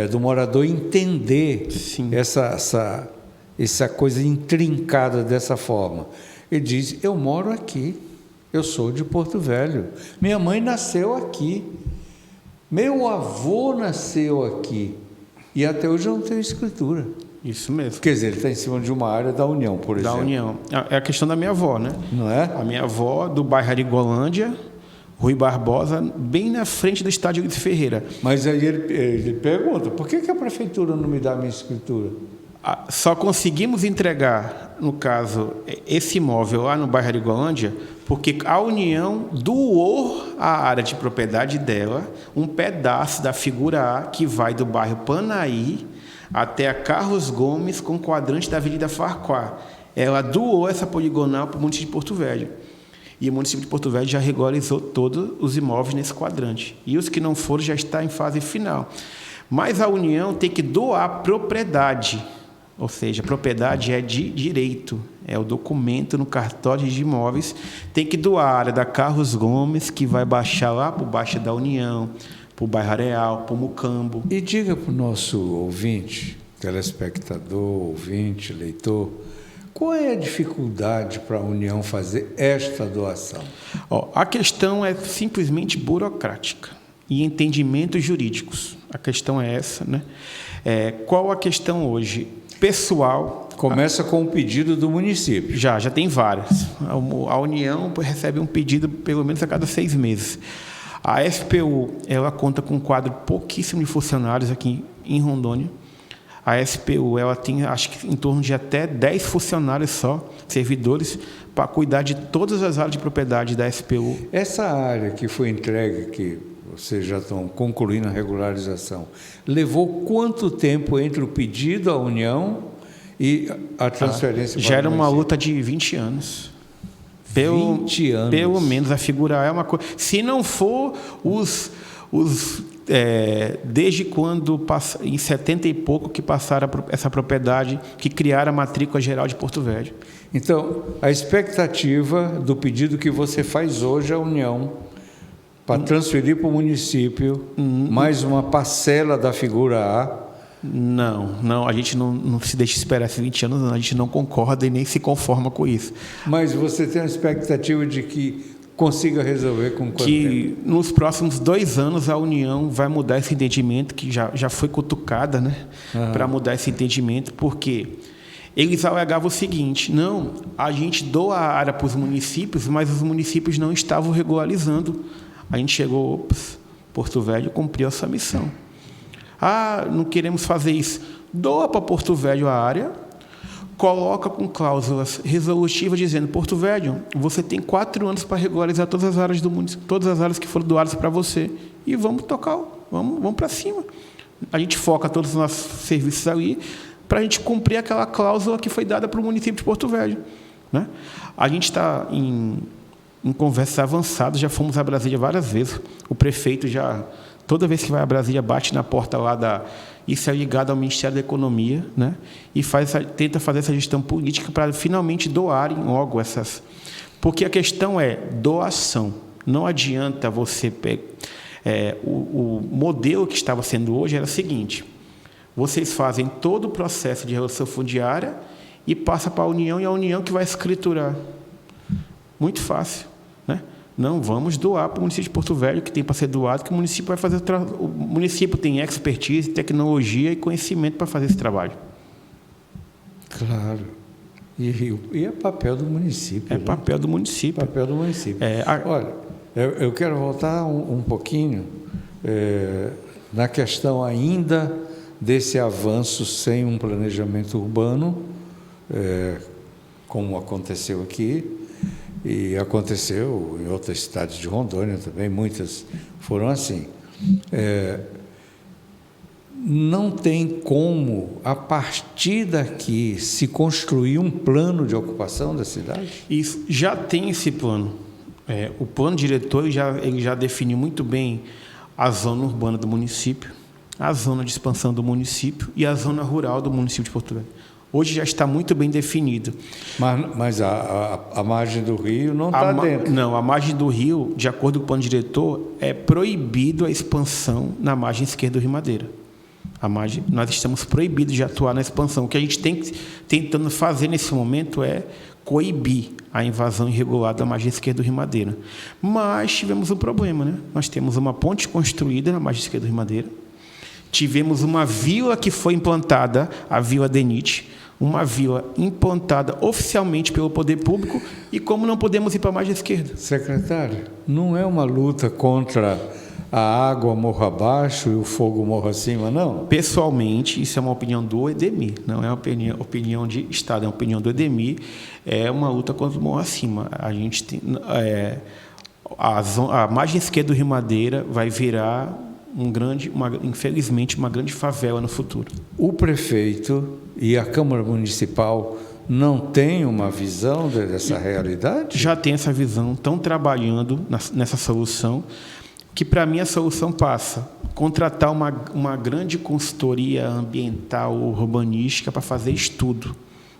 do morador entender essa coisa intrincada dessa forma. Ele diz, eu moro aqui, eu sou de Porto Velho, minha mãe nasceu aqui, meu avô nasceu aqui, e até hoje eu não tenho escritura. Isso mesmo. Quer dizer, ele está em cima de uma área da União, por exemplo. Da União. É a questão da minha avó, né? Não é? A minha avó, do bairro Arigolândia, Rui Barbosa, bem na frente do estádio de Ferreira. Mas aí ele pergunta, por que a prefeitura não me dá a minha escritura? Só conseguimos entregar, no caso, esse imóvel lá no bairro Arigolândia, porque a União doou a área de propriedade dela, um pedaço da figura A, que vai do bairro Panaí até a Carlos Gomes, com quadrante da Avenida Farquhar. Ela doou essa poligonal para o município de Porto Velho. E o município de Porto Velho já regularizou todos os imóveis nesse quadrante. E os que não foram já estão em fase final. Mas a União tem que doar propriedade. Ou seja, a propriedade é de direito. É o documento no cartório de imóveis. Tem que doar a área da Carlos Gomes, que vai baixar lá para o Baixa da União, para o bairro Areal, para o Mucambo. E diga para o nosso ouvinte, telespectador, ouvinte, leitor, qual é a dificuldade para a União fazer esta doação? A questão é simplesmente burocrática e entendimentos jurídicos. A questão é essa, né? Qual a questão hoje? Pessoal... Começa com o pedido do município. Já tem várias. A União recebe um pedido pelo menos a cada 6 meses. A SPU, ela conta com um quadro pouquíssimo de funcionários aqui em Rondônia. A SPU, ela tem, acho que em torno de até 10 funcionários só, servidores, para cuidar de todas as áreas de propriedade da SPU. Essa área que foi entregue, que vocês já estão concluindo a regularização, levou quanto tempo entre o pedido à União e a transferência para o já era uma município? luta de 20 anos. 20 anos. Pelo menos a figura é uma coisa. Se não for desde quando, em 70 e pouco, que passaram essa propriedade, que criaram a matrícula geral de Porto Velho. Então, a expectativa do pedido que você faz hoje à União, para transferir para o município mais uma parcela da figura A. Não, a gente não se deixa esperar esses 20 anos, não, a gente não concorda e nem se conforma com isso. Mas você tem a expectativa de que consiga resolver com quanto que tempo? Nos próximos 2 anos a União vai mudar esse entendimento, que já foi cutucada, né, para mudar esse entendimento, porque eles alegavam o seguinte: não, a gente doa a área para os municípios, mas os municípios não estavam regularizando. A gente chegou, Porto Velho cumpriu essa missão. Não queremos fazer isso. Doa para Porto Velho a área, coloca com cláusulas resolutivas dizendo: Porto Velho, você tem 4 anos para regularizar todas as áreas do município, todas as áreas que foram doadas para você, e vamos tocar, vamos para cima. A gente foca todos os nossos serviços ali para a gente cumprir aquela cláusula que foi dada para o município de Porto Velho. né? A gente está em conversas avançadas, já fomos a Brasília várias vezes. O prefeito já, toda vez que vai a Brasília, bate na porta lá isso é ligado ao Ministério da Economia, né? E tenta fazer essa gestão política para finalmente doarem logo essas. Porque a questão é doação. Não adianta você pegar. O modelo que estava sendo hoje era o seguinte: vocês fazem todo o processo de relação fundiária e passa para a União, e a União que vai escriturar. Muito fácil, né? Não, vamos doar para o município de Porto Velho, que tem para ser doado, que o município vai fazer o município tem expertise, tecnologia e conhecimento para fazer esse trabalho. Claro. E é papel do município. É, né? Papel do município. Papel do município. Olha, eu quero voltar um pouquinho na questão ainda desse avanço sem um planejamento urbano, como aconteceu aqui. E aconteceu em outras cidades de Rondônia também, muitas foram assim. Não tem como, a partir daqui, se construir um plano de ocupação da cidade? Isso, já tem esse plano. O plano diretor ele já define muito bem a zona urbana do município, a zona de expansão do município e a zona rural do município de Porto Velho. Hoje já está muito bem definido. Mas a margem do rio não está dentro. Não, a margem do rio, de acordo com o plano diretor, é proibido a expansão na margem esquerda do Rio Madeira. Nós estamos proibidos de atuar na expansão. O que a gente tem tentando fazer nesse momento é coibir a invasão irregular da margem esquerda do Rio Madeira. Mas tivemos um problema, né? Nós temos uma ponte construída na margem esquerda do Rio Madeira. Tivemos uma vila que foi implantada, a Vila Denite, uma vila implantada oficialmente pelo poder público, e como não podemos ir para a margem esquerda? Secretário, não é uma luta contra a água morra abaixo e o fogo morra acima, não? Pessoalmente, isso é uma opinião do Edemir, não é uma opinião de Estado, é uma opinião do Edemir, é uma luta contra o morro acima. A gente tem, a margem esquerda do Rio Madeira vai virar infelizmente, uma grande favela no futuro. O prefeito e a Câmara Municipal não têm uma visão dessa realidade? Já tem essa visão, estão trabalhando nessa solução, que para mim a solução passa contratar uma grande consultoria ambiental ou urbanística para fazer estudo,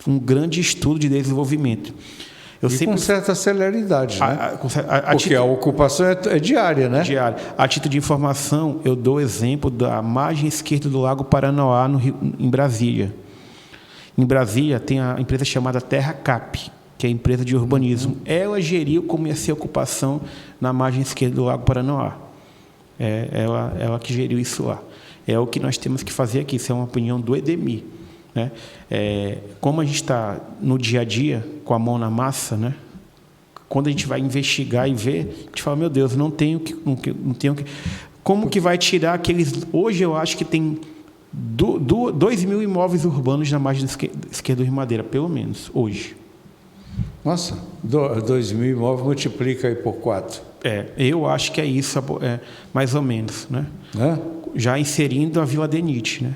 um grande estudo de desenvolvimento. Com certa celeridade, né? Porque a ocupação é diária, né? Diária. A título de informação, eu dou o exemplo da margem esquerda do Lago Paranoá, em Brasília. Em Brasília tem a empresa chamada Terra Cap, que é a empresa de urbanismo. Ela geriu como ia ser a ocupação na margem esquerda do Lago Paranoá. Ela que geriu isso lá. É o que nós temos que fazer aqui. Isso é uma opinião do Edemir, né? Como a gente está no dia a dia, com a mão na massa, né? Quando a gente vai investigar e ver, a gente fala, meu Deus, não tenho que. Como que vai tirar aqueles... Hoje eu acho que tem 2.000 imóveis urbanos na margem esquerda do Rio Madeira, pelo menos, hoje. Nossa, 2.000 imóveis multiplica aí por 4. Eu acho que é isso, mais ou menos, né? Já inserindo a Vila Denite, né?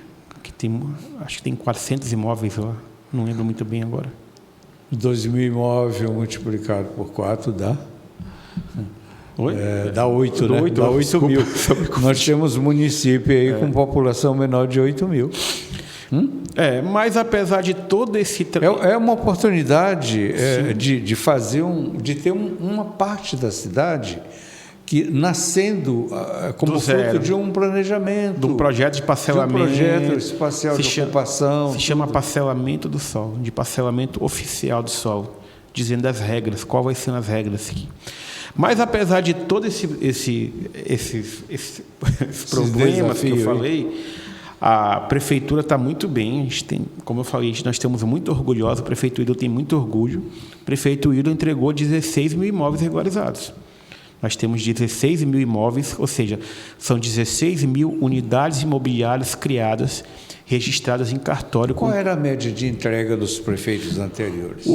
Acho que tem 400 imóveis lá, não lembro muito bem agora. 2.000 imóveis multiplicado por 4 dá? Oi? Dá 8, né? Dá 8 mil. Nós temos município aí com população menor de 8 mil. Mas apesar de todo esse... É uma oportunidade de fazer de ter uma parte da cidade que nascendo como fruto de um planejamento, de um projeto de parcelamento, de um projeto espacial de ocupação. Se chama parcelamento do solo, de parcelamento oficial do solo, dizendo as regras, qual vai ser as regras aqui. Mas apesar de todo esses problemas que eu falei, a prefeitura está muito bem. A gente tem, como eu falei, nós estamos muito orgulhosos. O prefeito Ildo tem muito orgulho. O prefeito Ildo entregou 16 mil imóveis regularizados. Nós temos 16 mil imóveis, ou seja, são 16 mil unidades imobiliárias criadas, registradas em cartório. Qual era a média de entrega dos prefeitos anteriores?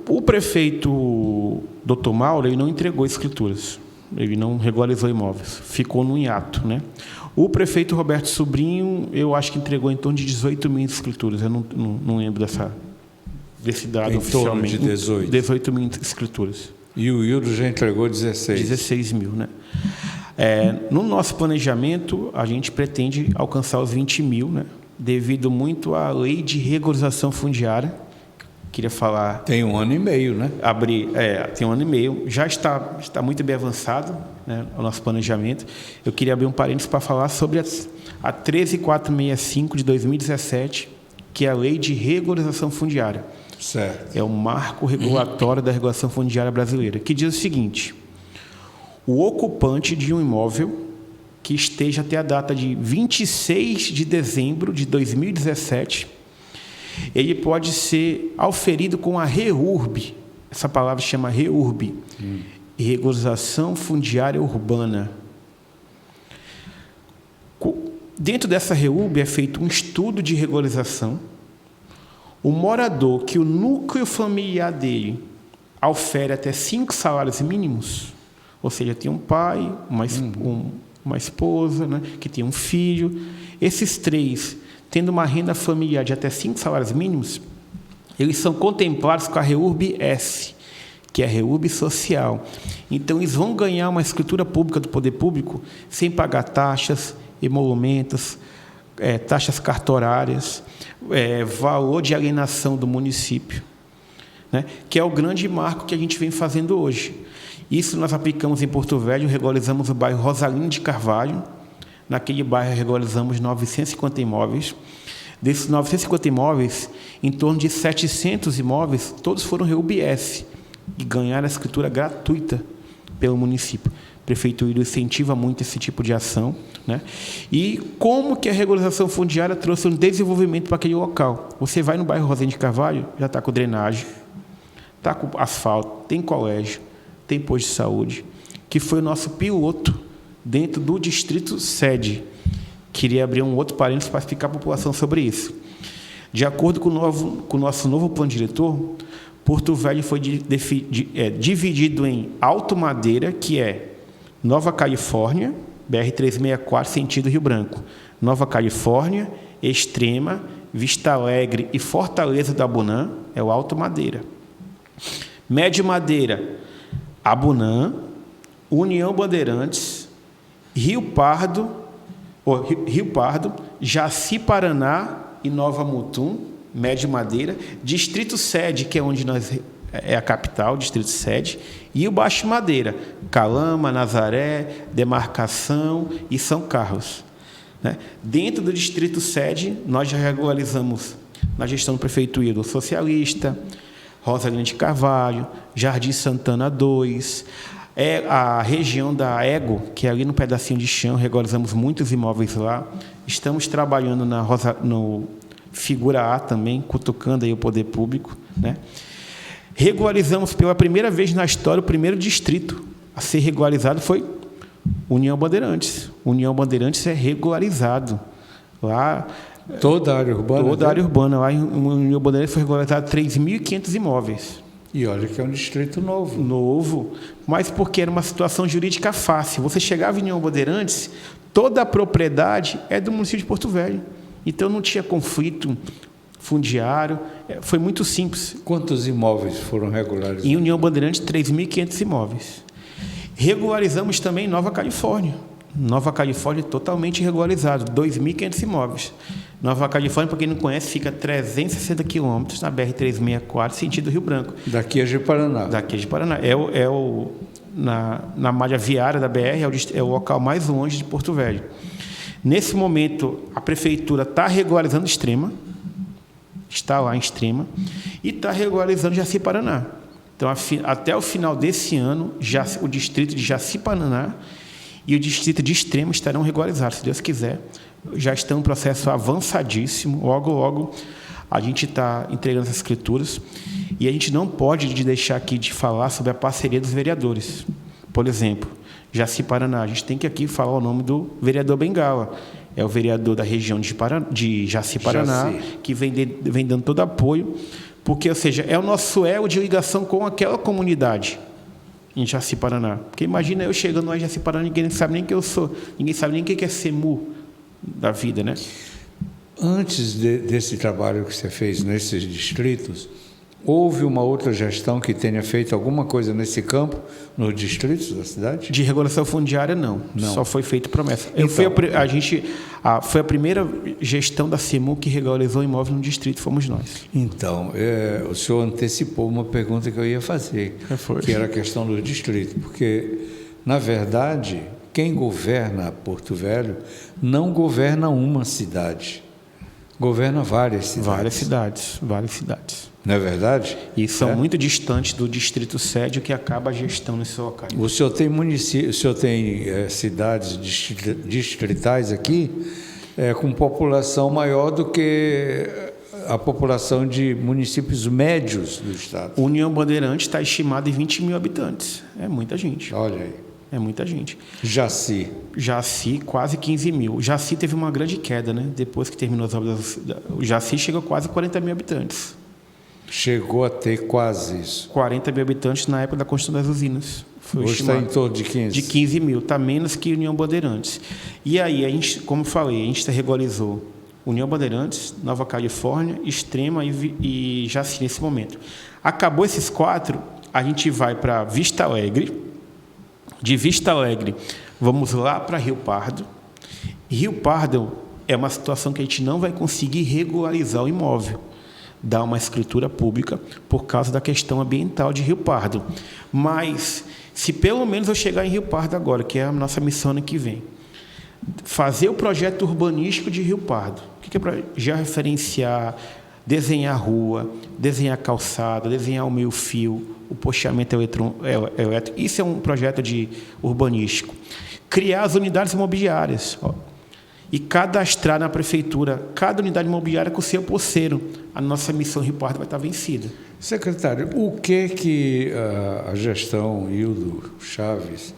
O prefeito Dr. Mauro, ele não entregou escrituras, ele não regularizou imóveis, ficou no hiato, né? O prefeito Roberto Sobrinho, eu acho que entregou em torno de 18 mil escrituras, eu não lembro desse dado em oficialmente. Torno de 18. 18 mil escrituras. E o Hildo já entregou 16. 16 mil, né? No nosso planejamento, a gente pretende alcançar os 20 mil, né? Devido muito à lei de regularização fundiária. Queria falar... Tem 1 ano e meio, né? Tem 1 ano e meio. Já está muito bem avançado, né, o nosso planejamento. Eu queria abrir um parênteses para falar sobre a 13465 de 2017, que é a lei de regularização fundiária. Certo. É o marco regulatório da regulação fundiária brasileira, que diz o seguinte: o ocupante de um imóvel que esteja até a data de 26 de dezembro de 2017, ele pode ser auferido com a REURB. Essa palavra se chama REURB, Regularização Fundiária Urbana. Dentro dessa REURB é feito um estudo de regularização. O morador que o núcleo familiar dele aufere até 5 salários mínimos, ou seja, tem um pai, uma esposa, né, que tem um filho, esses 3, tendo uma renda familiar de até 5 salários mínimos, eles são contemplados com a REURB-S, que é a REURB social. Então, eles vão ganhar uma escritura pública do poder público sem pagar taxas, emolumentos, taxas cartorárias, valor de alienação do município, né? Que é o grande marco que a gente vem fazendo hoje. Isso nós aplicamos em Porto Velho, regularizamos o bairro Rosalino de Carvalho. Naquele bairro regularizamos 950 imóveis. Desses 950 imóveis, em torno de 700 imóveis, todos foram REURB-S e ganharam a escritura gratuita pelo município. A prefeitura incentiva muito esse tipo de ação, né? E como que a regularização fundiária trouxe um desenvolvimento para aquele local? Você vai no bairro Rosalino de Carvalho, já está com drenagem, está com asfalto, tem colégio, tem posto de saúde, que foi o nosso piloto dentro do distrito sede. Queria abrir um outro parênteses para explicar à população sobre isso. De acordo com o nosso novo plano diretor, Porto Velho foi dividido em Alto Madeira, que é Nova Califórnia, BR-364, sentido Rio Branco, Nova Califórnia, Extrema, Vista Alegre e Fortaleza da Abunã, é o Alto Madeira. Médio Madeira, Abunã, União Bandeirantes, Rio Pardo, Jaci Paraná e Nova Mutum, Médio Madeira, Distrito Sede, que é onde é a capital, Distrito Sede, e o Baixo Madeira, Calama, Nazaré, Demarcação e São Carlos, né? Dentro do Distrito Sede, nós já regularizamos na gestão do prefeitura do Socialista, Rosalino de Carvalho, Jardim Santana 2, a região da Ego, que é ali no pedacinho de chão, regularizamos muitos imóveis lá. Estamos trabalhando no Figura A também, cutucando aí o poder público, né? Regularizamos pela primeira vez na história o primeiro distrito a ser regularizado foi União Bandeirantes. União Bandeirantes é regularizado lá. Toda a área urbana? Toda a área urbana. Lá em União Bandeirantes foi regularizado 3.500 imóveis. E olha que é um distrito novo. Novo, mas porque era uma situação jurídica fácil. Você chegava em União Bandeirantes, toda a propriedade é do município de Porto Velho. Então não tinha conflito fundiário, foi muito simples. Quantos imóveis foram regularizados? Em União Bandeirantes, 3.500 imóveis. Regularizamos também Nova Califórnia. Nova Califórnia totalmente regularizado, 2.500 imóveis. Nova Califórnia, para quem não conhece, fica a 360 quilômetros na BR-364, sentido Rio Branco. Daqui é de Paraná. Daqui é de Paraná. Na malha viária da BR, é o local mais longe de Porto Velho. Nesse momento, a prefeitura está regularizando Extrema, está lá em Extrema, e está regularizando Jaci Paraná. Então, até o final desse ano, o distrito de Jaci Paraná e o distrito de Extrema estarão regularizados, se Deus quiser. Já estão em um processo avançadíssimo. Logo, logo, a gente está entregando essas escrituras. E a gente não pode deixar aqui de falar sobre a parceria dos vereadores. Por exemplo, Jaci Paraná. A gente tem que aqui falar o nome do vereador Bengala. É o vereador da região de Jaci Paraná, que vem dando todo apoio. Porque, ou seja, é o nosso elo de ligação com aquela comunidade em Jaci Paraná. Porque imagina eu chegando lá em Jaci Paraná, ninguém nem sabe nem quem eu sou, ninguém sabe nem o que é SEMU da vida, né? Antes desse trabalho que você fez nesses distritos, houve uma outra gestão que tenha feito alguma coisa nesse campo, nos distritos da cidade? De regulação fundiária, não. Só foi feita promessa. Então, Foi a primeira gestão da CEMU que regularizou imóvel no distrito, fomos nós. Então, o senhor antecipou uma pergunta que eu ia fazer, que era a questão do distrito, porque, na verdade, quem governa Porto Velho não governa uma cidade, governa várias cidades. Várias cidades. Não é verdade? E são muito distantes do distrito sede, que acaba a gestão nesses locais. O senhor tem cidades distritais aqui com população maior do que a população de municípios médios do estado. União Bandeirante está estimada em 20 mil habitantes. É muita gente. Olha aí. É muita gente. Jaci, quase 15 mil. Jaci teve uma grande queda, né? Depois que terminou as obras. O Jaci chegou a quase 40 mil habitantes. Chegou a ter quase isso. 40 mil habitantes na época da construção das usinas. Hoje está em torno de 15. De 15 mil. Está menos que União Bandeirantes. E aí, a gente, como falei, a gente regularizou União Bandeirantes, Nova Califórnia, Extrema e Jaci nesse momento. Acabou esses 4, a gente vai para Vista Alegre. De Vista Alegre, vamos lá para Rio Pardo. Rio Pardo é uma situação que a gente não vai conseguir regularizar o imóvel, dar uma escritura pública por causa da questão ambiental de Rio Pardo. Mas, se pelo menos eu chegar em Rio Pardo agora, que é a nossa missão ano que vem, fazer o projeto urbanístico de Rio Pardo, o que é para já referenciar, desenhar rua, desenhar calçada, desenhar o meio-fio, o postamento elétrico. Isso é um projeto urbanístico. Criar as unidades imobiliárias e cadastrar na prefeitura cada unidade imobiliária com o seu posseiro. A nossa missão Rio Pardo vai estar vencida. Secretário, o que a gestão Hildo Chaves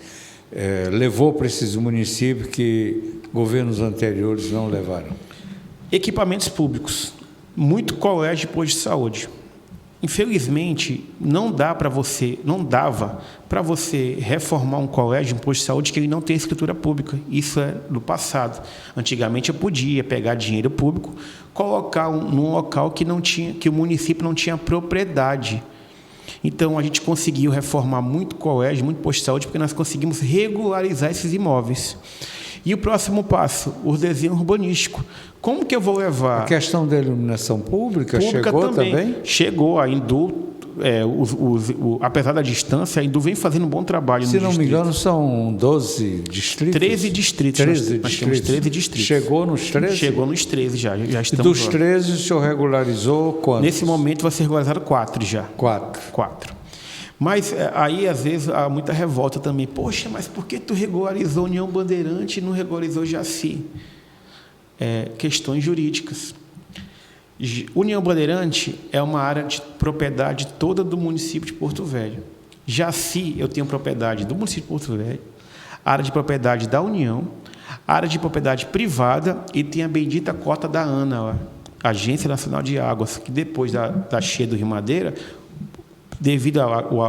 levou para esses municípios que governos anteriores não levaram? Equipamentos públicos. Muito colégio de posto de saúde. Infelizmente, não dava para você reformar um colégio, um posto de saúde, que ele não tem escritura pública. Isso é do passado. Antigamente eu podia pegar dinheiro público, colocar num local que o município não tinha propriedade. Então a gente conseguiu reformar muito colégio, muito posto de saúde, porque nós conseguimos regularizar esses imóveis. E o próximo passo, o desenho urbanístico. Como que eu vou levar... A questão da iluminação pública chegou também? Chegou. A Indu, apesar da distância, a Indu vem fazendo um bom trabalho no distrito. Se não me engano, são 12 distritos? 13 distritos. Nós temos 13 distritos. Chegou nos 13? Chegou nos 13 já estamos e dos 13, o senhor regularizou quantos? Nesse momento vai ser regularizado 4 já. 4. Mas aí, às vezes, há muita revolta também. Poxa, mas por que tu regularizou União Bandeirante e não regularizou Jaci? Questões jurídicas. União Bandeirante é uma área de propriedade toda do município de Porto Velho. Jaci, eu tenho propriedade do município de Porto Velho, área de propriedade da União, área de propriedade privada e tem a bendita cota da ANA, Agência Nacional de Águas, que depois da cheia do Rio Madeira, devido ao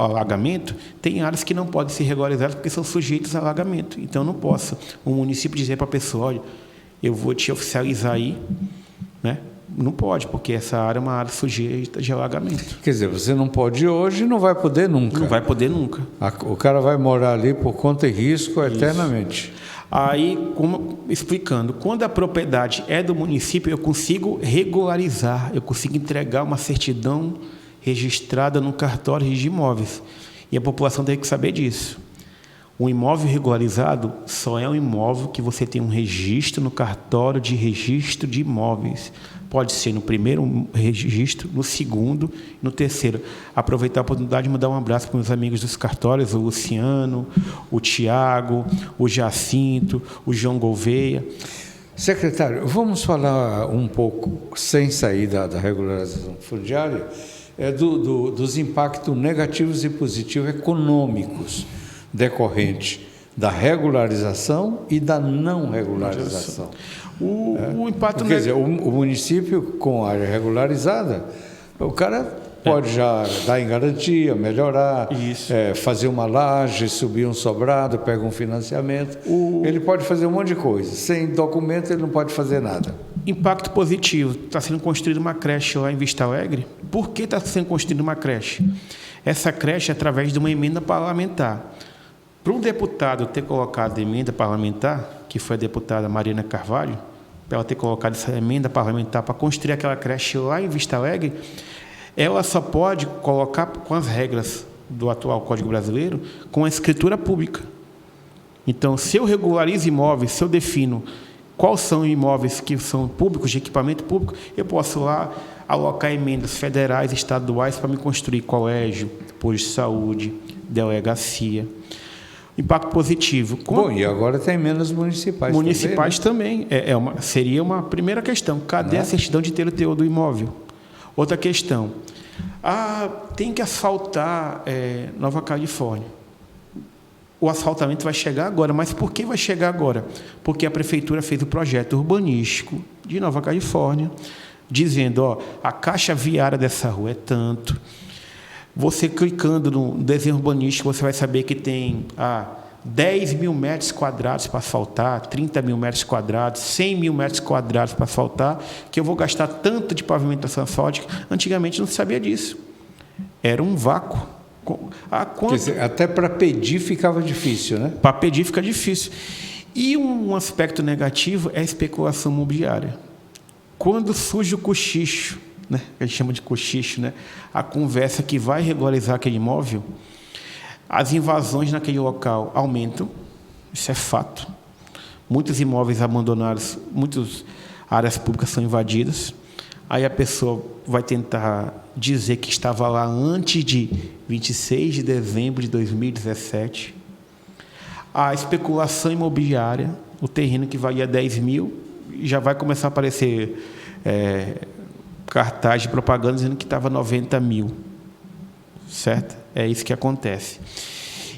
alagamento, tem áreas que não podem ser regularizadas porque são sujeitas a alagamento. Então, não posso o município dizer para a pessoa, olha, eu vou te oficializar aí, né? Não pode, porque essa área é uma área sujeita de alagamento. Quer dizer, você não pode hoje e não vai poder nunca. Não vai poder nunca. O cara vai morar ali por conta e risco eternamente. Aí, explicando, quando a propriedade é do município, eu consigo regularizar, eu consigo entregar uma certidão registrada no cartório de imóveis. E a população tem que saber disso. Um imóvel regularizado só é um imóvel que você tem um registro no cartório de registro de imóveis. Pode ser no primeiro registro, no segundo, no terceiro. Aproveitar a oportunidade de mandar um abraço para meus amigos dos cartórios, o Luciano, o Tiago, o Jacinto, o João Gouveia. Secretário, vamos falar um pouco, sem sair da regularização fundiária, dos impactos negativos e positivos econômicos decorrente da regularização e da não regularização. O impacto quer dizer, o município com área regularizada, o cara pode já dar em garantia, melhorar, fazer uma laje, subir um sobrado, pega um financiamento. Ele pode fazer um monte de coisa. Sem documento ele não pode fazer nada. Impacto positivo. Está sendo construída uma creche lá em Vista Alegre. Por que está sendo construída uma creche? Essa creche é através de uma emenda parlamentar. Para um deputado ter colocado a emenda parlamentar, que foi a deputada Mariana Carvalho, para ela ter colocado essa emenda parlamentar para construir aquela creche lá em Vista Alegre, ela só pode colocar, com as regras do atual Código Brasileiro, com a escritura pública. Então, se eu regularizo imóveis, se eu defino quais são imóveis que são públicos, de equipamento público, eu posso lá alocar emendas federais, estaduais, para me construir colégio, posto de saúde, delegacia. Impacto positivo. Bom, e agora tem emendas municipais. Municipais também. Seria uma primeira questão. Cadê a certidão de ter o teor do imóvel? Outra questão. Tem que asfaltar Nova Califórnia. O asfaltamento vai chegar agora, mas por que vai chegar agora? Porque a prefeitura fez o projeto urbanístico de Nova Califórnia, dizendo, a caixa viária dessa rua é tanto. Você clicando no desenho urbanístico, você vai saber que tem 10 mil metros quadrados para asfaltar, 30 mil metros quadrados, 100 mil metros quadrados para asfaltar, que eu vou gastar tanto de pavimentação asfáltica. Antigamente não se sabia disso. Era um vácuo. Quer dizer, até para pedir ficava difícil, né? Para pedir fica difícil. E um aspecto negativo é a especulação imobiliária. Quando surge o cochicho, né, que a gente chama de cochicho, né, a conversa que vai regularizar aquele imóvel, as invasões naquele local aumentam, isso é fato. Muitos imóveis abandonados, muitas áreas públicas são invadidas. Aí a pessoa vai tentar dizer que estava lá antes de 26 de dezembro de 2017. A especulação imobiliária, o terreno que valia 10 mil, já vai começar a aparecer cartaz de propaganda dizendo que estava 90 mil. Certo? É isso que acontece.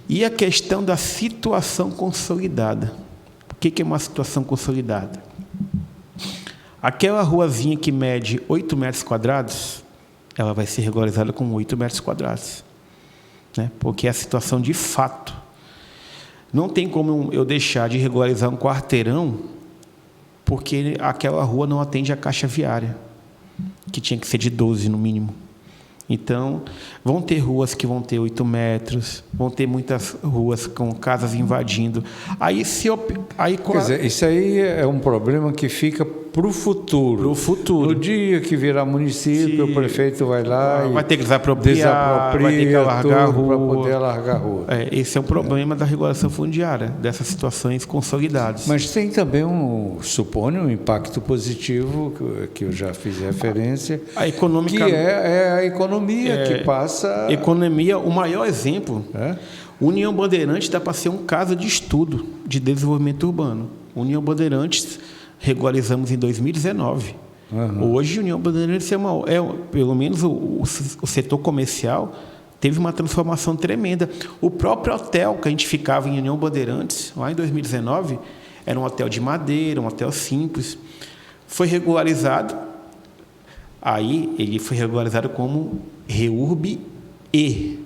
E a questão da situação consolidada. O que é uma situação consolidada? Aquela ruazinha que mede 8 metros quadrados, ela vai ser regularizada com 8 metros quadrados. Né? Porque é a situação de fato. Não tem como eu deixar de regularizar um quarteirão porque aquela rua não atende a caixa viária, que tinha que ser de 12 no mínimo. Então, vão ter ruas que vão ter 8 metros, vão ter muitas ruas com casas invadindo. Quer dizer, isso aí é um problema que fica para o futuro. Para o futuro. No dia que virar município, o prefeito vai lá vai ter que desapropria, vai ter que alargar a rua. Para poder alargar a rua. Esse é um problema da regulação fundiária, dessas situações consolidadas. Mas tem também supõe um impacto positivo, que eu já fiz referência, que é a economia que passa... Economia, o maior exemplo, União Bandeirantes dá para ser um caso de estudo de desenvolvimento urbano. União Bandeirantes regularizamos em 2019. Hoje, União Bandeirantes pelo menos o setor comercial teve uma transformação tremenda. O próprio hotel que a gente ficava em União Bandeirantes, lá em 2019, era um hotel de madeira, um hotel simples. Foi regularizado. Aí ele foi regularizado como REURB-E.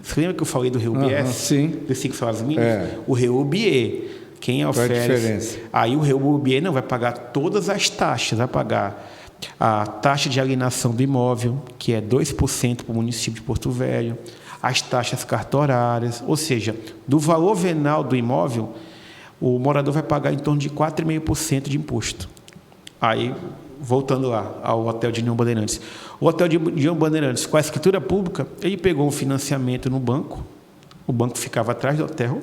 Você lembra que eu falei do REURB-S? Sim. Dos 5 salários mínimos? O REURB-E. Quem oferece? Qual é a diferença? Aí o REURB-E não vai pagar todas as taxas, vai pagar a taxa de alienação do imóvel, que é 2% para o município de Porto Velho, as taxas cartorárias, ou seja, do valor venal do imóvel, o morador vai pagar em torno de 4,5% de imposto. Aí, voltando lá ao hotel de União Bandeirantes. O hotel de União Bandeirantes, com a escritura pública, ele pegou um financiamento no banco, o banco ficava atrás do hotel,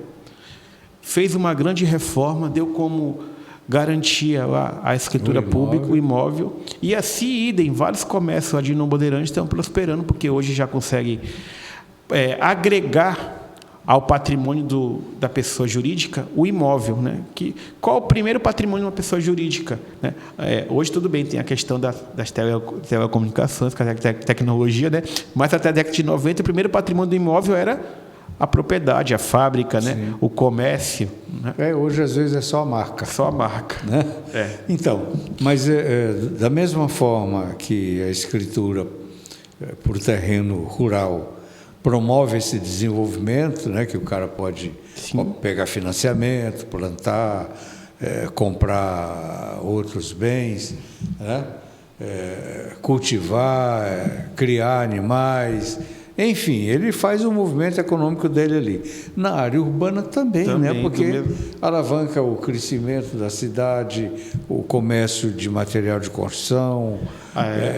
fez uma grande reforma, deu como garantia lá a escritura pública, o imóvel, e assim idem, vários comércios lá de União Bandeirantes estão prosperando, porque hoje já consegue agregar ao patrimônio da pessoa jurídica o imóvel. Né? Qual o primeiro patrimônio de uma pessoa jurídica? Né? Hoje, tudo bem, tem a questão das telecomunicações, com a tecnologia, né? Mas até a década de 90, o primeiro patrimônio do imóvel era a propriedade, a fábrica, né? O comércio. Né? Hoje, às vezes, é só a marca. Só a marca. Né? Então, mas da mesma forma que a escritura por terreno rural promove esse desenvolvimento, né, que o cara pode pegar financiamento, plantar, comprar outros bens, né? Cultivar, criar animais, enfim, ele faz o movimento econômico dele ali. Na área urbana também, né? Porque alavanca o crescimento da cidade, o comércio de material de construção,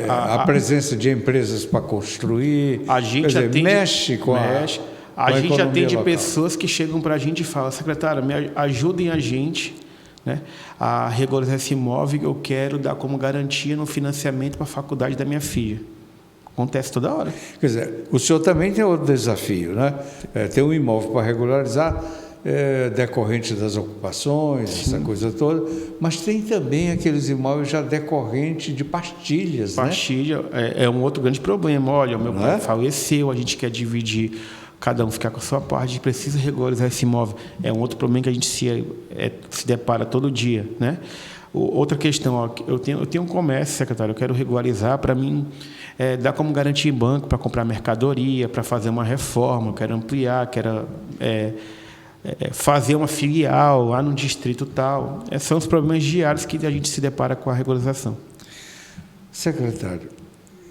a presença de empresas para construir. A gente mexe com a gente atende pessoas que chegam para a gente e falam: secretário, ajudem a gente, né, a regularizar esse imóvel que eu quero dar como garantia no financiamento para a faculdade da minha filha. Acontece toda hora. Quer dizer, o senhor também tem outro desafio, né? Tem um imóvel para regularizar, decorrente das ocupações, essa coisa toda, mas tem também aqueles imóveis já decorrentes de pastilhas, Pastilha, né? É um outro grande problema. Olha, o meu pai faleceu, a gente quer dividir, cada um ficar com a sua parte, a gente precisa regularizar esse imóvel. É um outro problema que a gente se depara todo dia, né? Outra questão, ó, eu tenho um comércio, secretário, eu quero regularizar, para mim, dar como garantia em banco para comprar mercadoria, para fazer uma reforma, eu quero ampliar, quero fazer uma filial lá no distrito tal. São os problemas diários que a gente se depara com a regularização. Secretário,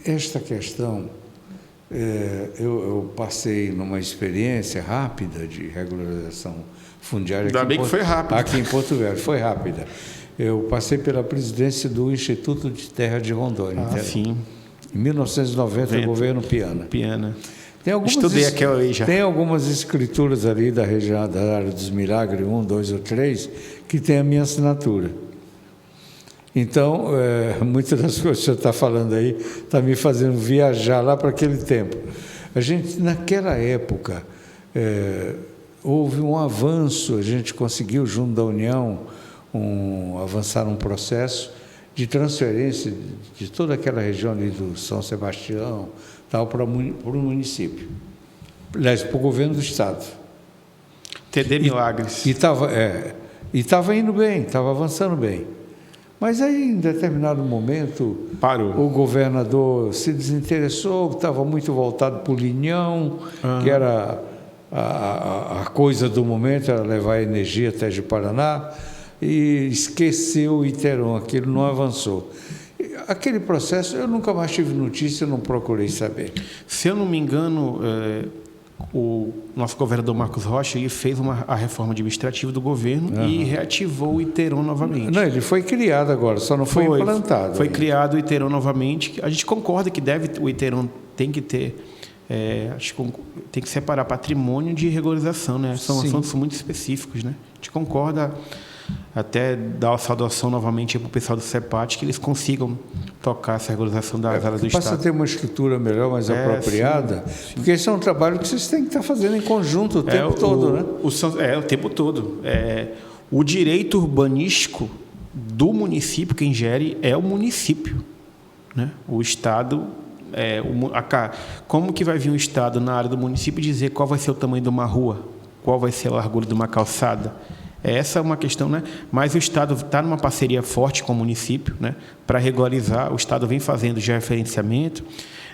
esta questão, eu passei numa experiência rápida de regularização fundiária. Ainda bem que foi rápido. Aqui em Porto Velho, foi rápida. Eu passei pela presidência do Instituto de Terra de Rondônia. Sim. Em 1990, o governo Piana. Estudei aquela lei já. Tem algumas escrituras ali da região da área dos Milagres, 1, 2 ou 3, que tem a minha assinatura. Então, muitas das coisas que o senhor está falando aí está me fazendo viajar lá para aquele tempo. A gente, naquela época, houve um avanço, a gente conseguiu, junto da União, avançar um processo de transferência de toda aquela região ali do São Sebastião tal, para o município, aliás, para o governo do Estado. TD Milagres. E estava indo bem, estava avançando bem. Mas aí, em determinado momento, parou. O governador se desinteressou, estava muito voltado para o Linhão, que era a coisa do momento, era levar energia até de Paraná, e esqueceu o Iteron, aquilo não avançou. Aquele processo, eu nunca mais tive notícia, não procurei saber. Se eu não me engano, o nosso governador Marcos Rocha fez a reforma administrativa do governo e reativou o Iteron novamente. Não, ele foi criado agora, só não foi implantado. Foi criado o Iteron novamente. A gente concorda que o Iteron tem que ter, tem que separar patrimônio de regularização, né? São assuntos muito específicos, né? A gente concorda, até dar a saudação novamente para o pessoal do CEPAT, que eles consigam tocar essa regularização das áreas do Estado. Passa a ter uma estrutura melhor, mais apropriada, sim. Porque esse é um trabalho que vocês têm que estar fazendo em conjunto o tempo todo, né? O tempo todo. O direito urbanístico do município, quem gere é o município, né? O Estado... como que vai vir o Estado na área do município dizer qual vai ser o tamanho de uma rua, qual vai ser a largura de uma calçada? Essa é uma questão, né? Mas o Estado está numa parceria forte com o município, né? Para regularizar. O Estado vem fazendo já referenciamento,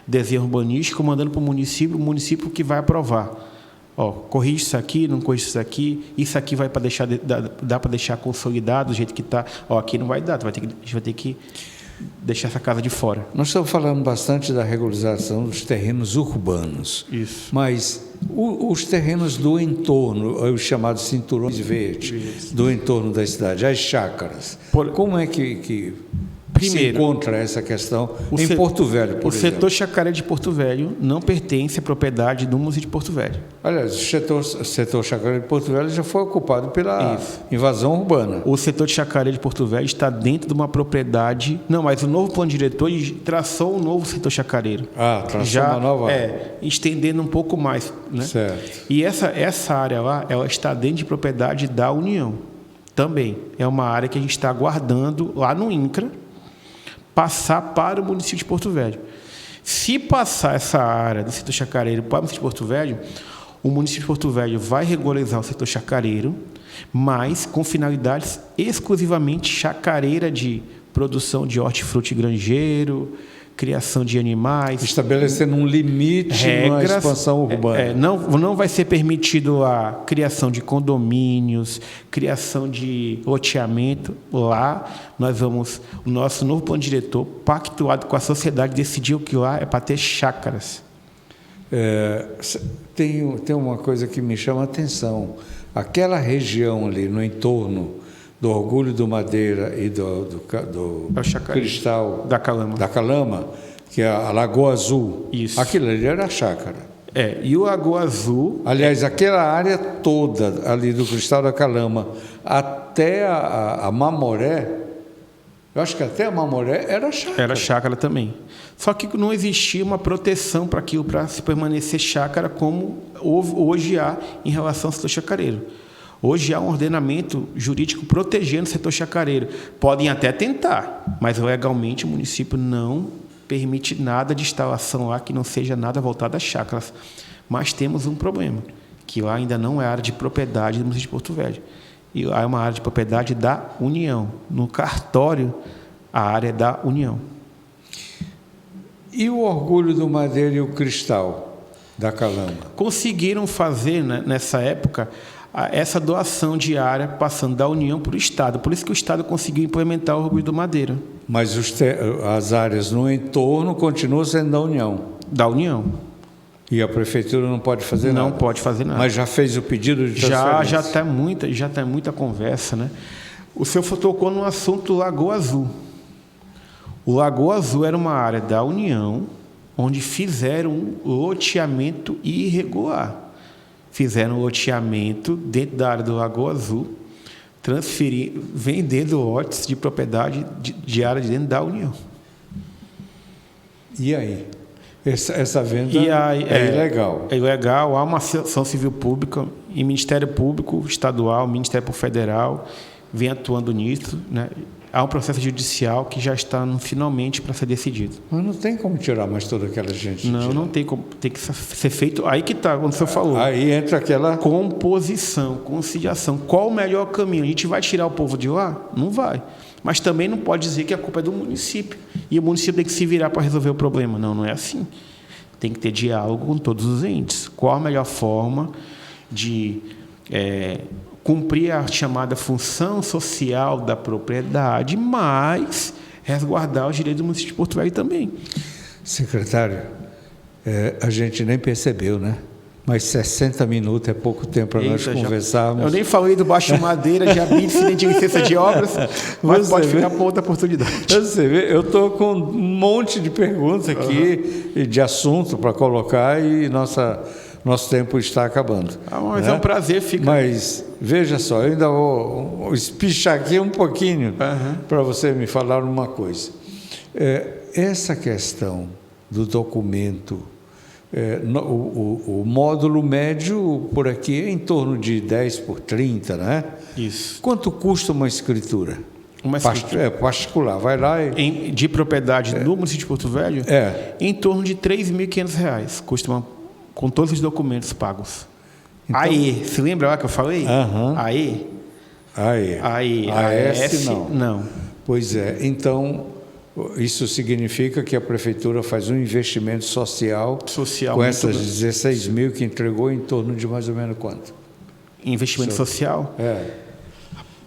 desenho urbanístico, mandando para o município que vai aprovar. Corrige isso aqui, não corrige isso aqui vai para deixar, dá para deixar consolidado do jeito que está. Aqui não vai dar, a gente vai ter que deixar essa casa de fora. Nós estamos falando bastante da regularização dos terrenos urbanos. Isso. Mas os terrenos do entorno, os chamados cinturões verdes, do entorno da cidade, as chácaras, como é que se encontra essa questão em Porto Velho, por exemplo? O setor chacareiro de Porto Velho não pertence à propriedade do município de Porto Velho. Aliás, o setor chacareiro de Porto Velho já foi ocupado pela invasão urbana. O setor de chacareiro de Porto Velho está dentro de uma propriedade... Não, mas o novo plano diretor traçou um novo setor chacareiro. Traçou uma nova... estendendo um pouco mais, né? Certo. E essa área lá, ela está dentro de propriedade da União. Também. É uma área que a gente está aguardando lá no INCRA, passar para o município de Porto Velho. Se passar essa área do setor chacareiro para o município de Porto Velho, o município de Porto Velho vai regularizar o setor chacareiro, mas com finalidades exclusivamente chacareira de produção de hortifruti granjeiro, criação de animais. Estabelecendo um limite na expansão urbana. Não vai ser permitido a criação de condomínios, criação de loteamento. Lá, o nosso novo plano diretor, pactuado com a sociedade, decidiu que lá é para ter chácaras. Tem uma coisa que me chama a atenção. Aquela região ali no entorno do Orgulho do Madeira e do Cristal da Calama, que é a Lagoa Azul. Isso. Aquilo ali era a chácara. E o Lagoa Azul... Aliás, aquela área toda ali do Cristal da Calama até a Mamoré, eu acho que até a Mamoré era chácara. Era chácara também. Só que não existia uma proteção para aquilo, para se permanecer chácara, como hoje há em relação ao setor chacareiro. Hoje há um ordenamento jurídico protegendo o setor chacareiro. Podem até tentar, mas legalmente o município não permite nada de instalação lá que não seja nada voltado às chácaras. Mas temos um problema, que lá ainda não é área de propriedade do município de Porto Velho. E lá é uma área de propriedade da União. No cartório, a área é da União. E o Orgulho do Madeira e o Cristal da Calama? Conseguiram fazer, né, nessa época, essa doação de área passando da União para o Estado. Por isso que o Estado conseguiu implementar o Orgulho do Madeira. Mas as áreas no entorno continuam sendo da União? Da União. E a Prefeitura não pode fazer nada? Não pode fazer nada. Mas já fez o pedido de transferência? Já está muita conversa, né? O senhor tocou no assunto do Lagoa Azul. O Lagoa Azul era uma área da União, onde fizeram um loteamento irregular. Fizeram um loteamento dentro da área do Lagoa Azul, vendendo lotes de propriedade de área de dentro da União. E aí? Essa venda é ilegal? É ilegal. Há uma ação civil pública e Ministério Público Estadual, Ministério Público Federal, vem atuando nisso, né? Há um processo judicial que já está finalmente para ser decidido. Mas não tem como tirar mais toda aquela gente. Não tem como. Tem que ser feito. Aí que está, quando o senhor falou. Aí entra aquela composição, conciliação. Qual o melhor caminho? A gente vai tirar o povo de lá? Não vai. Mas também não pode dizer que a culpa é do município. E o município tem que se virar para resolver o problema. Não é assim. Tem que ter diálogo com todos os entes. Qual a melhor forma de cumprir a chamada função social da propriedade, mas resguardar os direitos do município de Porto Velho também. Secretário, a gente nem percebeu, né? Mas 60 minutos é pouco tempo para nós conversarmos. Eu nem falei do baixo madeira, de habite, nem de licença de obras, mas pode ficar para outra oportunidade. Você vê, eu estou com um monte de perguntas aqui, de assunto para colocar e nosso tempo está acabando. Mas é um prazer ficar. Mas, veja só, eu ainda vou espichar aqui um pouquinho para você me falar uma coisa. Essa questão do documento, o módulo médio por aqui é em torno de 10 por 30, né? Isso. Quanto custa uma escritura? Uma escritura particular, vai lá e... De propriedade no município de Porto Velho? Em torno de R$ 3.500, custa com todos os documentos pagos. Então, AE, se lembra lá que eu falei? AE? AE. AS não. Pois é, então isso significa que a Prefeitura faz um investimento social com essas 16 mil que entregou em torno de mais ou menos quanto? Investimento social?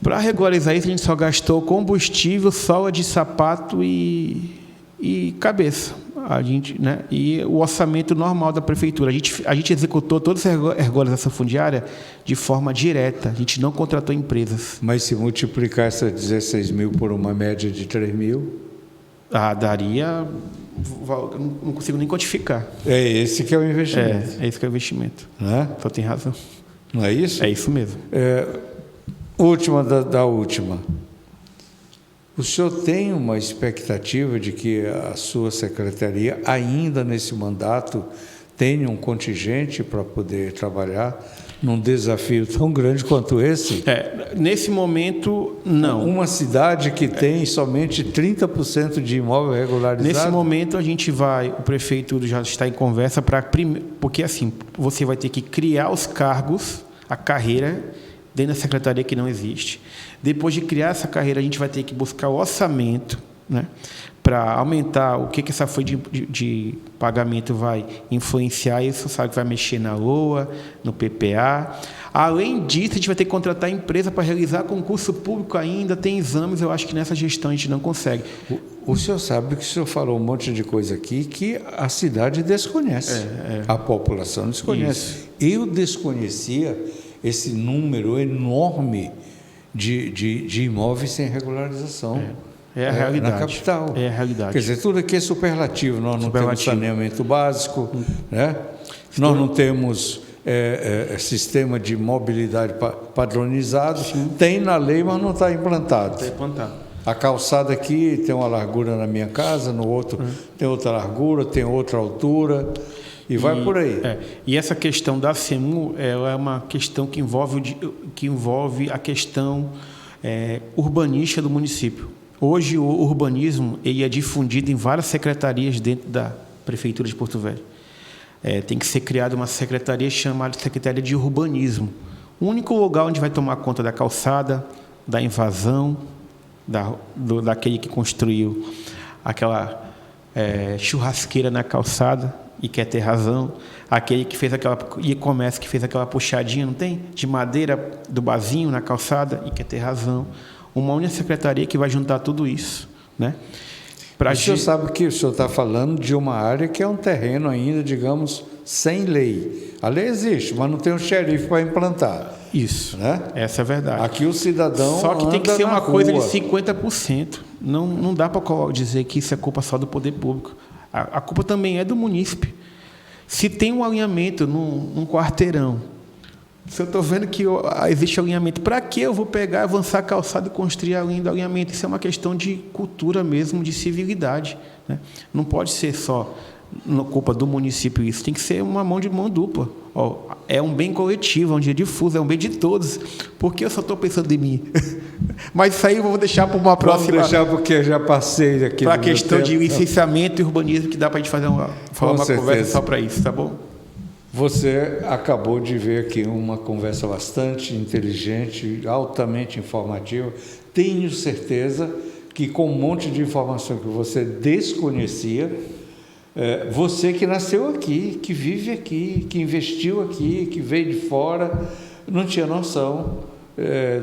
Para regularizar isso, a gente só gastou combustível, sola de sapato e cabeça. Né? E o orçamento normal da Prefeitura. A gente executou toda essa regularização fundiária de forma direta. A gente não contratou empresas. Mas se multiplicar essas 16 mil por uma média de 3 mil... daria... Não consigo nem quantificar. É esse que é o investimento. É esse que é o investimento. Só tem razão. Não é isso? É isso mesmo. Última da última. O senhor tem uma expectativa de que a sua secretaria, ainda nesse mandato, tenha um contingente para poder trabalhar num desafio tão grande quanto esse? Nesse momento, não. Uma cidade que tem somente 30% de imóvel regularizado? Nesse momento, o prefeito já está em conversa porque assim, você vai ter que criar os cargos, a carreira dentro da secretaria que não existe. Depois de criar essa carreira, a gente vai ter que buscar o orçamento né? Para aumentar o que essa folha de pagamento vai influenciar, isso sabe que vai mexer na LOA, no PPA. Além disso, a gente vai ter que contratar a empresa para realizar concurso público ainda, tem exames, eu acho que nessa gestão a gente não consegue. O senhor sabe que o senhor falou um monte de coisa aqui que a cidade desconhece, a população desconhece. Isso. Eu desconhecia esse número enorme de imóveis sem regularização. É a realidade. Na capital. É a realidade. Quer dizer, tudo aqui é superlativo. Nós não temos saneamento básico, né? Nós não temos sistema de mobilidade padronizado. Sim. Tem na lei, mas não está implantado. Está implantado. A calçada aqui tem uma largura na minha casa, no outro tem outra largura, tem outra altura. E vai por aí. E essa questão da SEMU é uma questão que envolve a questão urbanística do município. Hoje, o urbanismo ele é difundido em várias secretarias dentro da Prefeitura de Porto Velho. Tem que ser criada uma secretaria chamada Secretaria de Urbanismo. O único lugar onde vai tomar conta da calçada, da invasão, daquele que construiu aquela churrasqueira na calçada e quer ter razão, aquele que fez aquela e-commerce que fez aquela puxadinha, não tem? De madeira do barzinho na calçada e quer ter razão. Uma única secretaria que vai juntar tudo isso, né? O senhor sabe que o senhor está falando de uma área que é um terreno ainda, digamos, sem lei. A lei existe, mas não tem um xerife para implantar. Isso, né? Essa é a verdade. Aqui o cidadão só que tem que ser uma coisa de 50%. Não, não dá para dizer que isso é culpa só do poder público. A culpa também é do munícipe. Se tem um alinhamento num quarteirão, se eu estou vendo que existe alinhamento, para que eu vou pegar, avançar a calçada e construir além do alinhamento? Isso é uma questão de cultura mesmo, de civilidade, né? Não pode ser só culpa do município isso, tem que ser uma mão dupla. É um bem coletivo, é um dia difuso, é um bem de todos. Porque eu só estou pensando em mim. Mas isso aí eu vou deixar para uma próxima. Vamos deixar porque eu já passei aqui. Para a questão de licenciamento e urbanismo, que dá para a gente fazer uma conversa só para isso, tá bom? Você acabou de ver aqui uma conversa bastante inteligente, altamente informativa. Tenho certeza que com um monte de informação que você desconhecia, você que nasceu aqui, que vive aqui, que investiu aqui, que veio de fora, não tinha noção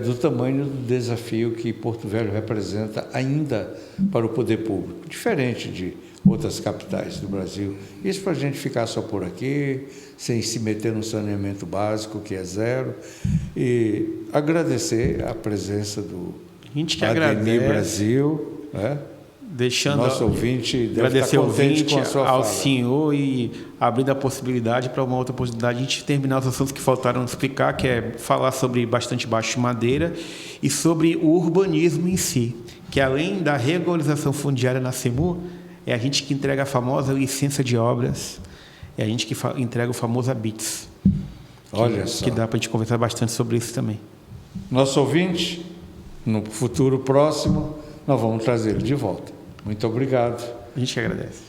do tamanho do desafio que Porto Velho representa ainda para o poder público, diferente de outras capitais do Brasil. Isso para a gente ficar só por aqui, sem se meter no saneamento básico, que é zero, e agradecer a presença do Ademir Brasil, né? Deixando nosso ouvinte, agradecer ao ouvinte, com a sua ao fala. senhor, e abrindo a possibilidade para uma outra possibilidade, a gente terminar os assuntos que faltaram explicar, que é falar sobre bastante baixo de madeira e sobre o urbanismo em si, que além da regularização fundiária na SEMU, é a gente que entrega a famosa licença de obras, é a gente que entrega o famoso ABITS. Olha só. Que dá para a gente conversar bastante sobre isso também. Nosso ouvinte, no futuro próximo, nós vamos trazê-lo de volta. Muito obrigado. A gente que agradece.